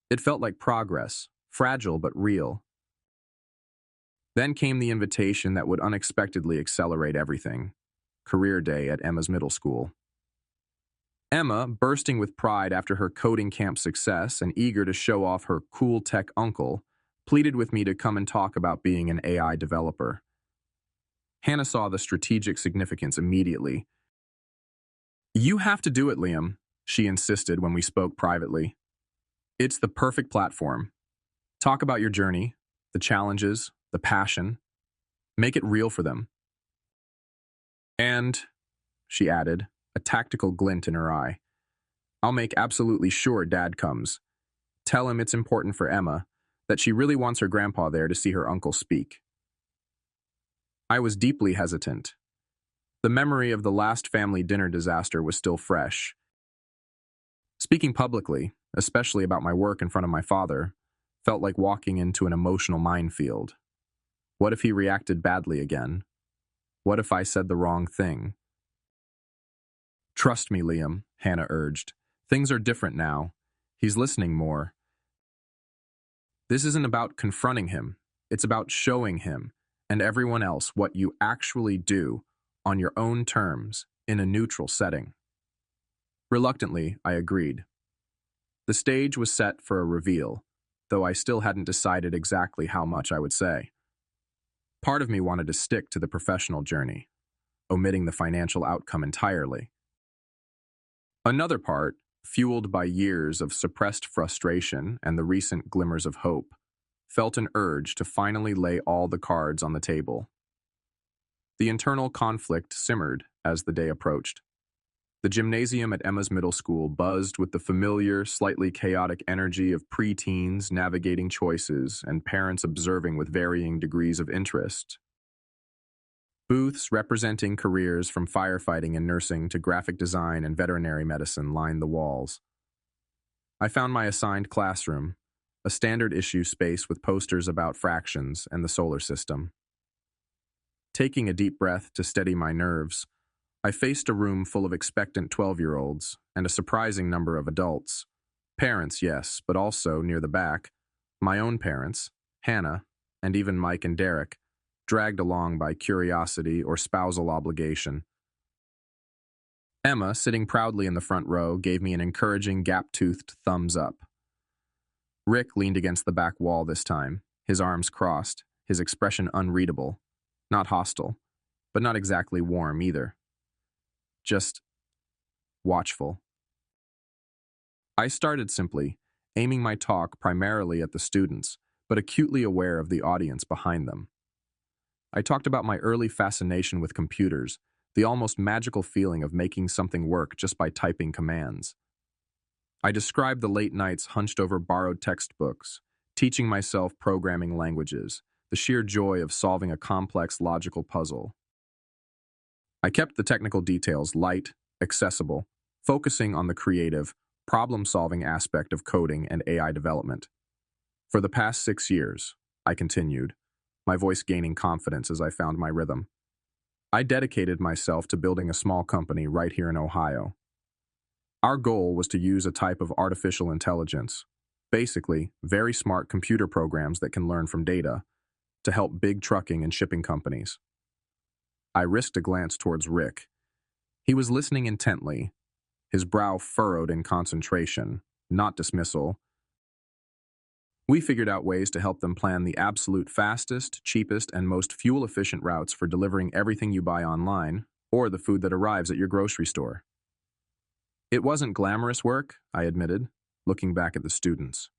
S1: It felt like progress, fragile but real. Then came the invitation that would unexpectedly accelerate everything: career day at Emma's middle school. Emma, bursting with pride after her coding camp success and eager to show off her cool tech uncle, pleaded with me to come and talk about being an AI developer. Hannah saw the strategic significance immediately. "You have to do it, Liam," she insisted when we spoke privately. "It's the perfect platform. Talk about your journey, the challenges, the passion. Make it real for them." "And," she added, a tactical glint in her eye, "I'll make absolutely sure Dad comes. Tell him it's important for Emma, that she really wants her grandpa there to see her uncle speak." I was deeply hesitant. The memory of the last family dinner disaster was still fresh. Speaking publicly, especially about my work in front of my father, felt like walking into an emotional minefield. What if he reacted badly again? What if I said the wrong thing? "Trust me, Liam," Hannah urged. "Things are different now. He's listening more. This isn't about confronting him. It's about showing him and everyone else what you actually do on your own terms in a neutral setting." Reluctantly, I agreed. The stage was set for a reveal, though I still hadn't decided exactly how much I would say. Part of me wanted to stick to the professional journey, omitting the financial outcome entirely. Another part, fueled by years of suppressed frustration and the recent glimmers of hope, felt an urge to finally lay all the cards on the table. The internal conflict simmered as the day approached. The gymnasium at Emma's middle school buzzed with the familiar, slightly chaotic energy of preteens navigating choices and parents observing with varying degrees of interest. Booths representing careers from firefighting and nursing to graphic design and veterinary medicine lined the walls. I found my assigned classroom, a standard issue space with posters about fractions and the solar system. Taking a deep breath to steady my nerves, I faced a room full of expectant 12-year-olds and a surprising number of adults. Parents, yes, but also, near the back, my own parents, Hannah, and even Mike and Derek, dragged along by curiosity or spousal obligation. Emma, sitting proudly in the front row, gave me an encouraging gap-toothed thumbs up. Rick leaned against the back wall this time, his arms crossed, his expression unreadable. Not hostile, but not exactly warm either. Just watchful. I started simply, aiming my talk primarily at the students, but acutely aware of the audience behind them. I talked about my early fascination with computers, the almost magical feeling of making something work just by typing commands. I described the late nights hunched over borrowed textbooks, teaching myself programming languages, the sheer joy of solving a complex logical puzzle. I kept the technical details light, accessible, focusing on the creative, problem-solving aspect of coding and AI development. For the past 6 years, I continued, my voice gaining confidence as I found my rhythm. I dedicated myself to building a small company right here in Ohio. Our goal was to use a type of artificial intelligence, basically very smart computer programs that can learn from data, to help big trucking and shipping companies. I risked a glance towards Rick. He was listening intently, his brow furrowed in concentration, not dismissal. We figured out ways to help them plan the absolute fastest, cheapest, and most fuel-efficient routes for delivering everything you buy online or the food that arrives at your grocery store. It wasn't glamorous work, I admitted, looking back at the students.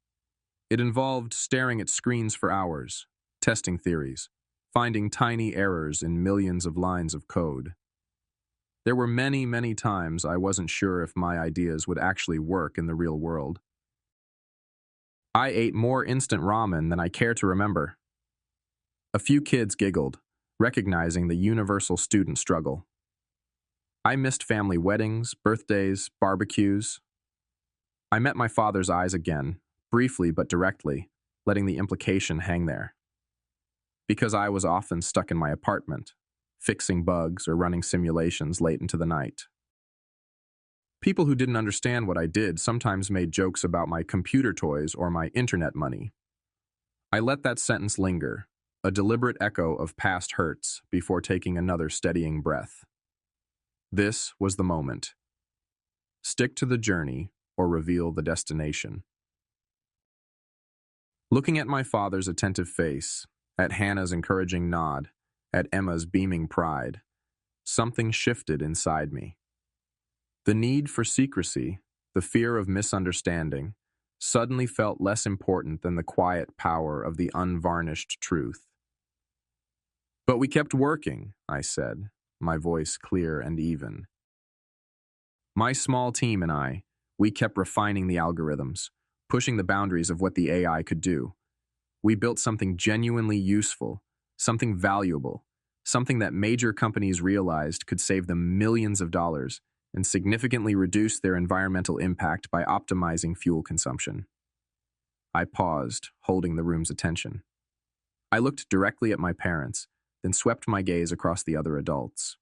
S1: It involved staring at screens for hours, testing theories, finding tiny errors in millions of lines of code. There were many, many times I wasn't sure if my ideas would actually work in the real world. I ate more instant ramen than I care to remember. A few kids giggled, recognizing the universal student struggle. I missed family weddings, birthdays, barbecues. I met my father's eyes again, briefly but directly, letting the implication hang there. Because I was often stuck in my apartment, fixing bugs or running simulations late into the night. People who didn't understand what I did sometimes made jokes about my computer toys or my internet money. I let that sentence linger, a deliberate echo of past hurts, before taking another steadying breath. This was the moment. Stick to the journey or reveal the destination. Looking at my father's attentive face, at Hannah's encouraging nod, at Emma's beaming pride, something shifted inside me. The need for secrecy, the fear of misunderstanding, suddenly felt less important than the quiet power of the unvarnished truth. But we kept working, I said, my voice clear and even. My small team and I, we kept refining the algorithms, pushing the boundaries of what the AI could do. We built something genuinely useful, something valuable, something that major companies realized could save them millions of dollars and significantly reduce their environmental impact by optimizing fuel consumption. I paused, holding the room's attention. I looked directly at my parents, then swept my gaze across the other adults.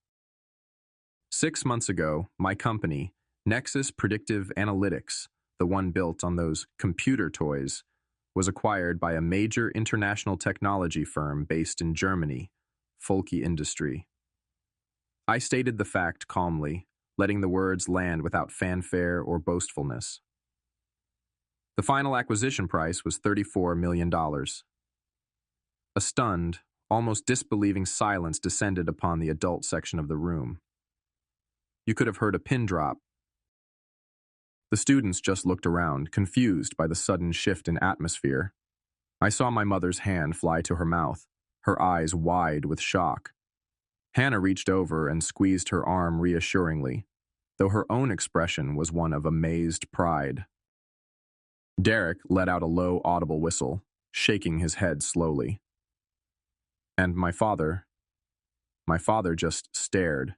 S1: 6 months ago, my company, Nexus Predictive Analytics, the one built on those computer toys, was acquired by a major international technology firm based in Germany, Volke Industry. I stated the fact calmly, letting the words land without fanfare or boastfulness. The final acquisition price was $34 million. A stunned, almost disbelieving silence descended upon the adult section of the room. You could have heard a pin drop. The students just looked around, confused by the sudden shift in atmosphere. I saw my mother's hand fly to her mouth, her eyes wide with shock. Hannah reached over and squeezed her arm reassuringly, though her own expression was one of amazed pride. Derek let out a low, audible whistle, shaking his head slowly. And my father just stared,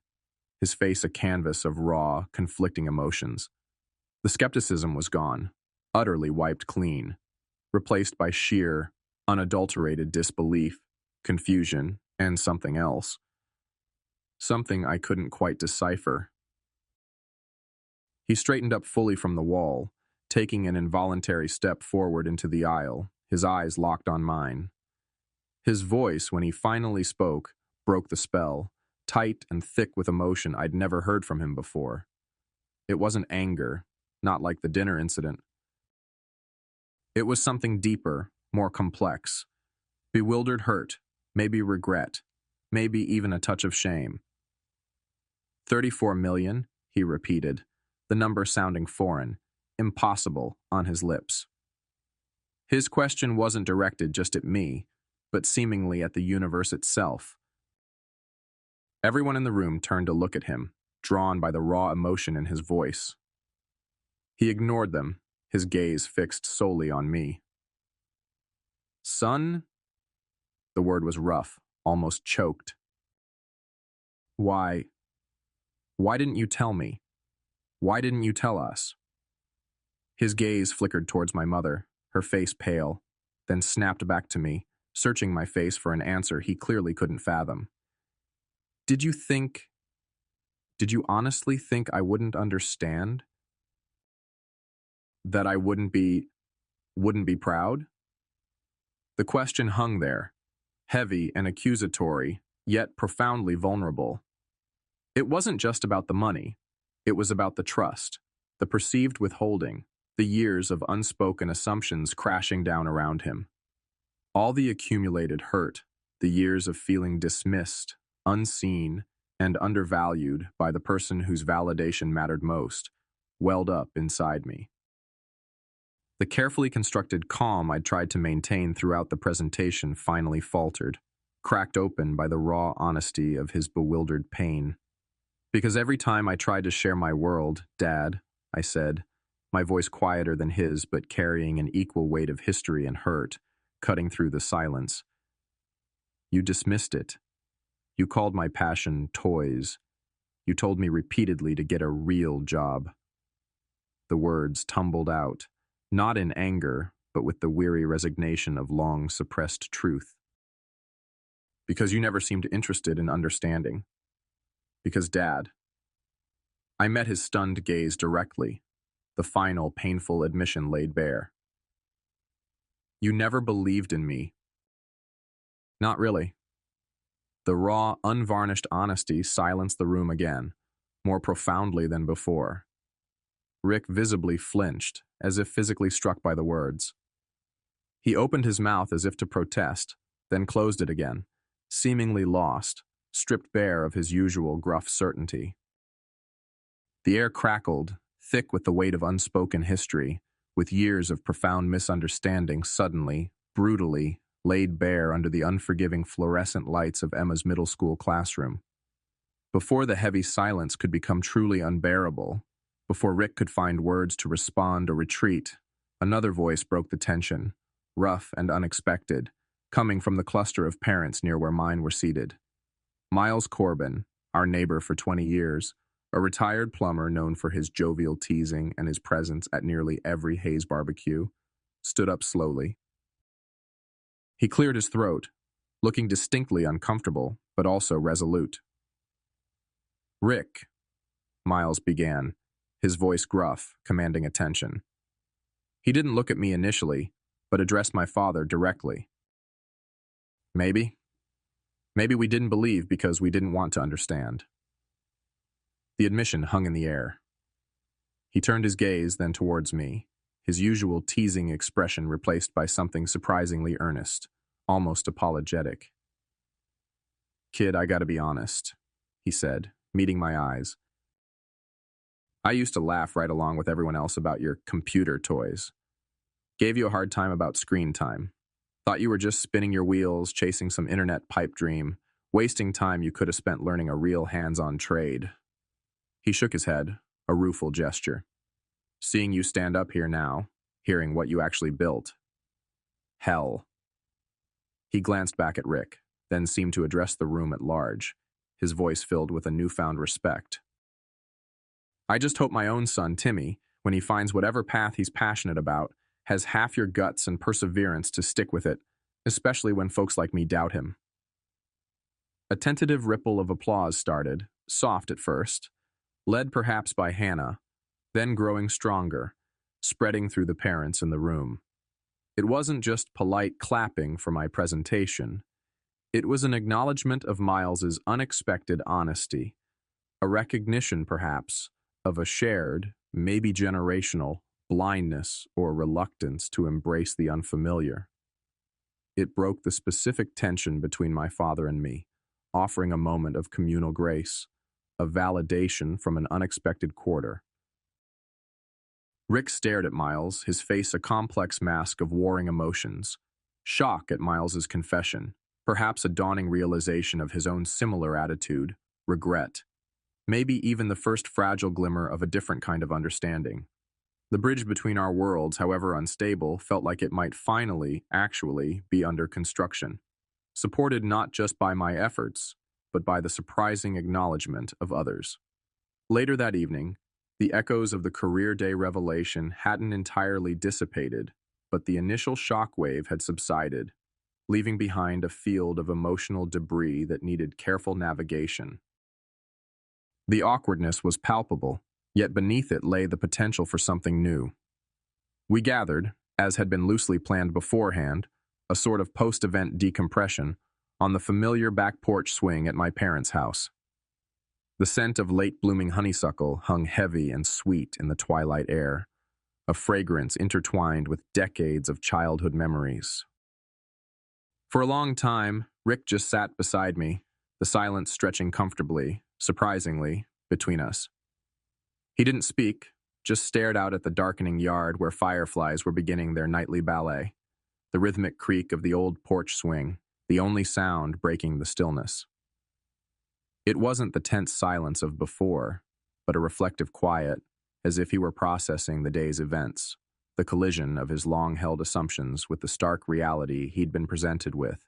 S1: his face a canvas of raw, conflicting emotions. The skepticism was gone, utterly wiped clean, replaced by sheer, unadulterated disbelief, confusion, and something else. Something I couldn't quite decipher. He straightened up fully from the wall, taking an involuntary step forward into the aisle, his eyes locked on mine. His voice, when he finally spoke, broke the spell, tight and thick with emotion I'd never heard from him before. It wasn't anger, not like the dinner incident. It was something deeper, more complex. Bewildered hurt, maybe regret, maybe even a touch of shame. 34 million, he repeated, the number sounding foreign, impossible on his lips. His question wasn't directed just at me, but seemingly at the universe itself. Everyone in the room turned to look at him, drawn by the raw emotion in his voice. He ignored them, his gaze fixed solely on me. Son? The word was rough, almost choked. Why didn't you tell me? Why didn't you tell us? His gaze flickered towards my mother, her face pale, then snapped back to me, searching my face for an answer he clearly couldn't fathom. Did you think, did you honestly think I wouldn't understand? That I wouldn't be proud? The question hung there, heavy and accusatory, yet profoundly vulnerable. It wasn't just about the money. It was about the trust, the perceived withholding, the years of unspoken assumptions crashing down around him. All the accumulated hurt, the years of feeling dismissed, unseen, and undervalued by the person whose validation mattered most, welled up inside me. The carefully constructed calm I'd tried to maintain throughout the presentation finally faltered, cracked open by the raw honesty of his bewildered pain. Because every time I tried to share my world, Dad, I said, my voice quieter than his but carrying an equal weight of history and hurt, cutting through the silence. You dismissed it. You called my passion toys. You told me repeatedly to get a real job. The words tumbled out, not in anger, but with the weary resignation of long-suppressed truth. Because you never seemed interested in understanding. Because, Dad, I met his stunned gaze directly, the final, painful admission laid bare. You never believed in me. Not really. The raw, unvarnished honesty silenced the room again, more profoundly than before. Rick visibly flinched, as if physically struck by the words. He opened his mouth as if to protest, then closed it again, seemingly lost, stripped bare of his usual gruff certainty. The air crackled, thick with the weight of unspoken history, with years of profound misunderstanding suddenly, brutally, laid bare under the unforgiving fluorescent lights of Emma's middle school classroom. Before the heavy silence could become truly unbearable, before Rick could find words to respond or retreat, another voice broke the tension, rough and unexpected, coming from the cluster of parents near where mine were seated. Miles Corbin, our neighbor for 20 years, a retired plumber known for his jovial teasing and his presence at nearly every Hayes barbecue, stood up slowly. He cleared his throat, looking distinctly uncomfortable, but also resolute. Rick, Miles began, his voice gruff, commanding attention. He didn't look at me initially, but addressed my father directly. Maybe we didn't believe because we didn't want to understand. The admission hung in the air. He turned his gaze then towards me, his usual teasing expression replaced by something surprisingly earnest, almost apologetic. Kid, I gotta be honest, he said, meeting my eyes. I used to laugh right along with everyone else about your computer toys. Gave you a hard time about screen time. Thought you were just spinning your wheels, chasing some internet pipe dream, wasting time you could have spent learning a real hands-on trade. He shook his head, a rueful gesture. Seeing you stand up here now, hearing what you actually built. Hell. He glanced back at Rick, then seemed to address the room at large, his voice filled with a newfound respect. I just hope my own son, Timmy, when he finds whatever path he's passionate about, has half your guts and perseverance to stick with it, especially when folks like me doubt him. A tentative ripple of applause started, soft at first, led perhaps by Hannah, then growing stronger, spreading through the parents in the room. It wasn't just polite clapping for my presentation. It was an acknowledgement of Miles's unexpected honesty, a recognition, perhaps, of a shared, maybe generational, blindness or reluctance to embrace the unfamiliar. It broke the specific tension between my father and me, offering a moment of communal grace, a validation from an unexpected quarter. Rick stared at Miles, his face a complex mask of warring emotions. Shock at Miles's confession, perhaps a dawning realization of his own similar attitude, regret, maybe even the first fragile glimmer of a different kind of understanding. The bridge between our worlds, however unstable, felt like it might finally, actually, be under construction, supported not just by my efforts, but by the surprising acknowledgement of others. Later that evening, the echoes of the career day revelation hadn't entirely dissipated, but the initial shockwave had subsided, leaving behind a field of emotional debris that needed careful navigation. The awkwardness was palpable, yet beneath it lay the potential for something new. We gathered, as had been loosely planned beforehand, a sort of post-event decompression, on the familiar back porch swing at my parents' house. The scent of late-blooming honeysuckle hung heavy and sweet in the twilight air, a fragrance intertwined with decades of childhood memories. For a long time, Rick just sat beside me, the silence stretching comfortably, surprisingly, between us. He didn't speak, just stared out at the darkening yard where fireflies were beginning their nightly ballet, the rhythmic creak of the old porch swing, the only sound breaking the stillness. It wasn't the tense silence of before, but a reflective quiet, as if he were processing the day's events, the collision of his long-held assumptions with the stark reality he'd been presented with.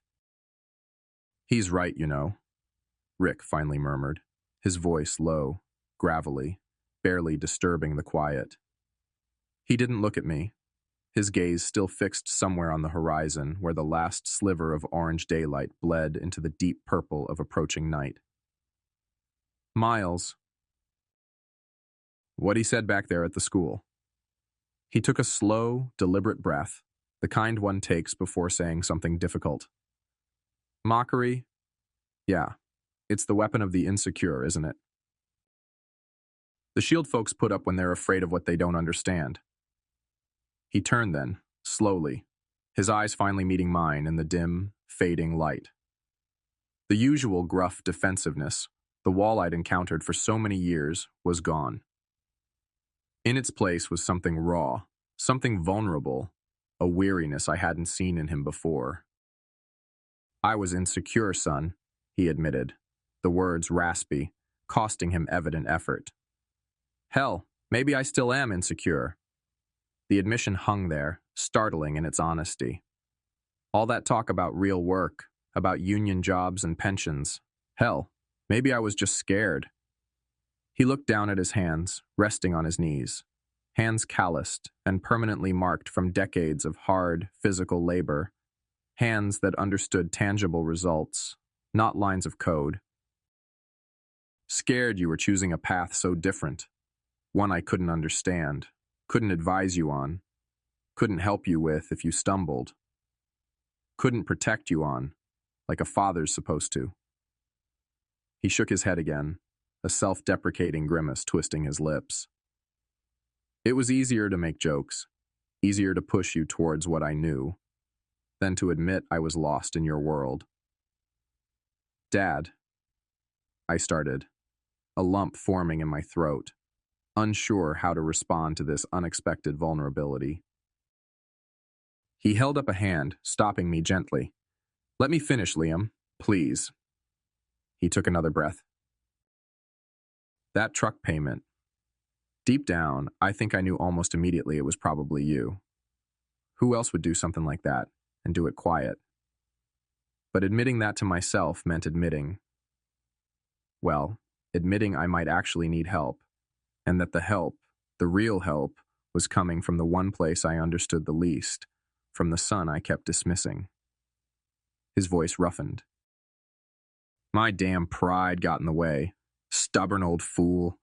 S1: "He's right, you know," Rick finally murmured, his voice low, gravelly, barely disturbing the quiet. He didn't look at me, his gaze still fixed somewhere on the horizon where the last sliver of orange daylight bled into the deep purple of approaching night. "Miles," what he said back there at the school. He took a slow, deliberate breath, the kind one takes before saying something difficult. "Mockery? Yeah, it's the weapon of the insecure, isn't it? The shield folks put up when they're afraid of what they don't understand." He turned then, slowly, his eyes finally meeting mine in the dim, fading light. The usual gruff defensiveness, the wall I'd encountered for so many years, was gone. In its place was something raw, something vulnerable, a weariness I hadn't seen in him before. "I was insecure, son," he admitted, the words raspy, costing him evident effort. "Hell, maybe I still am insecure." The admission hung there, startling in its honesty. All that talk about real work, about union jobs and pensions. Hell, maybe I was just scared. He looked down at his hands, resting on his knees, hands calloused and permanently marked from decades of hard, physical labor, hands that understood tangible results, not lines of code. "Scared you were choosing a path so different, one I couldn't understand, couldn't advise you on, couldn't help you with if you stumbled, couldn't protect you on, like a father's supposed to." He shook his head again, a self-deprecating grimace twisting his lips. "It was easier to make jokes, easier to push you towards what I knew, than to admit I was lost in your world." "Dad," I started, a lump forming in my throat, unsure how to respond to this unexpected vulnerability. He held up a hand, stopping me gently. "Let me finish, Liam, please." He took another breath. "That truck payment. Deep down, I think I knew almost immediately it was probably you. Who else would do something like that, and do it quiet? But admitting that to myself meant admitting I might actually need help, and that the help, the real help, was coming from the one place I understood the least, from the son I kept dismissing." His voice roughened. "My damn pride got in the way. Stubborn old fool."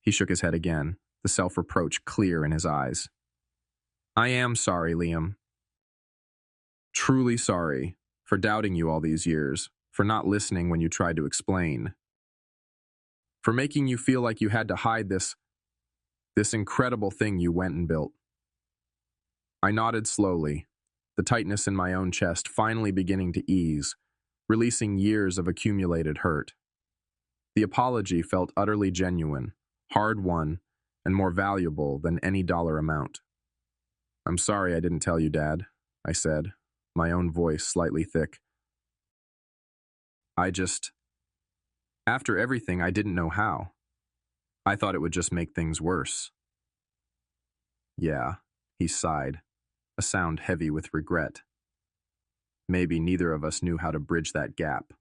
S1: He shook his head again, the self-reproach clear in his eyes. "I am sorry, Liam. Truly sorry, for doubting you all these years, for not listening when you tried to explain, for making you feel like you had to hide this incredible thing you went and built." I nodded slowly, the tightness in my own chest finally beginning to ease, releasing years of accumulated hurt. The apology felt utterly genuine, hard-won, and more valuable than any dollar amount. "I'm sorry I didn't tell you, Dad," I said, my own voice slightly thick. After everything, I didn't know how. I thought it would just make things worse." "Yeah," he sighed, a sound heavy with regret. "Maybe neither of us knew how to bridge that gap."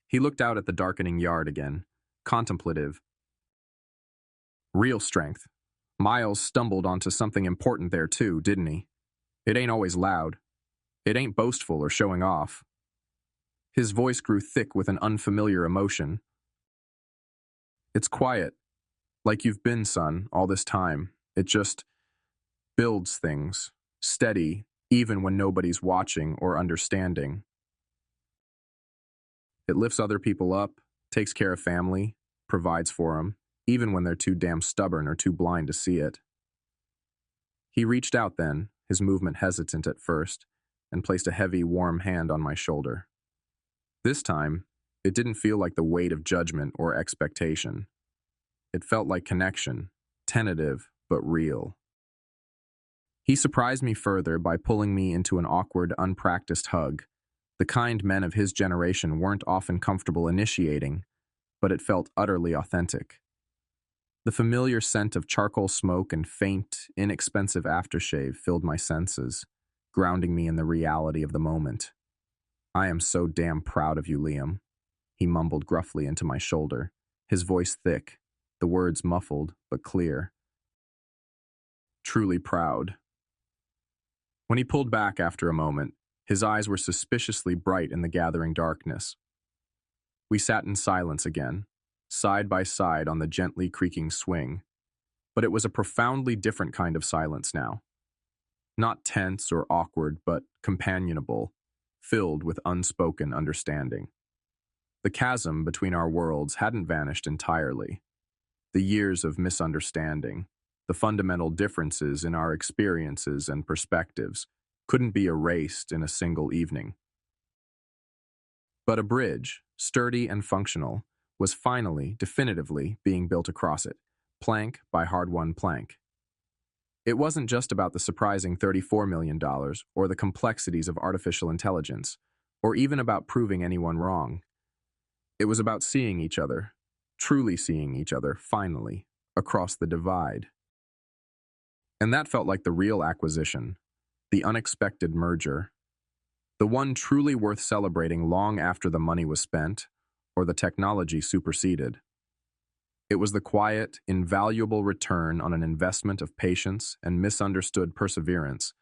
S1: He looked out at the darkening yard again, contemplative. "Real strength. Miles stumbled onto something important there too, didn't he? It ain't always loud. It ain't boastful or showing off. His voice grew thick with an unfamiliar emotion. It's quiet, like you've been, son, all this time. It just builds things, steady, even when nobody's watching or understanding. It lifts other people up, takes care of family, provides for them, even when they're too damn stubborn or too blind to see it. He reached out then, his movement hesitant at first, and placed a heavy, warm hand on my shoulder. This time, it didn't feel like the weight of judgment or expectation. It felt like connection, tentative but real. He surprised me further by pulling me into an awkward, unpracticed hug. The kind men of his generation weren't often comfortable initiating, but it felt utterly authentic. The familiar scent of charcoal smoke and faint, inexpensive aftershave filled my senses, grounding me in the reality of the moment. "I am so damn proud of you, Liam," he mumbled gruffly into my shoulder, his voice thick, the words muffled but clear. Truly proud. When he pulled back after a moment, his eyes were suspiciously bright in the gathering darkness. We sat in silence again, side by side on the gently creaking swing, but it was a profoundly different kind of silence now. Not tense or awkward, but companionable, filled with unspoken understanding. The chasm between our worlds hadn't vanished entirely. The years of misunderstanding, the fundamental differences in our experiences and perspectives, couldn't be erased in a single evening. But a bridge, sturdy and functional, was finally, definitively being built across it, plank by hard-won plank. It wasn't just about the surprising $34 million or the complexities of artificial intelligence, or even about proving anyone wrong. It was about seeing each other, truly seeing each other, finally, across the divide. And that felt like the real acquisition, the unexpected merger, the one truly worth celebrating long after the money was spent or the technology superseded. It was the quiet, invaluable return on an investment of patience and misunderstood perseverance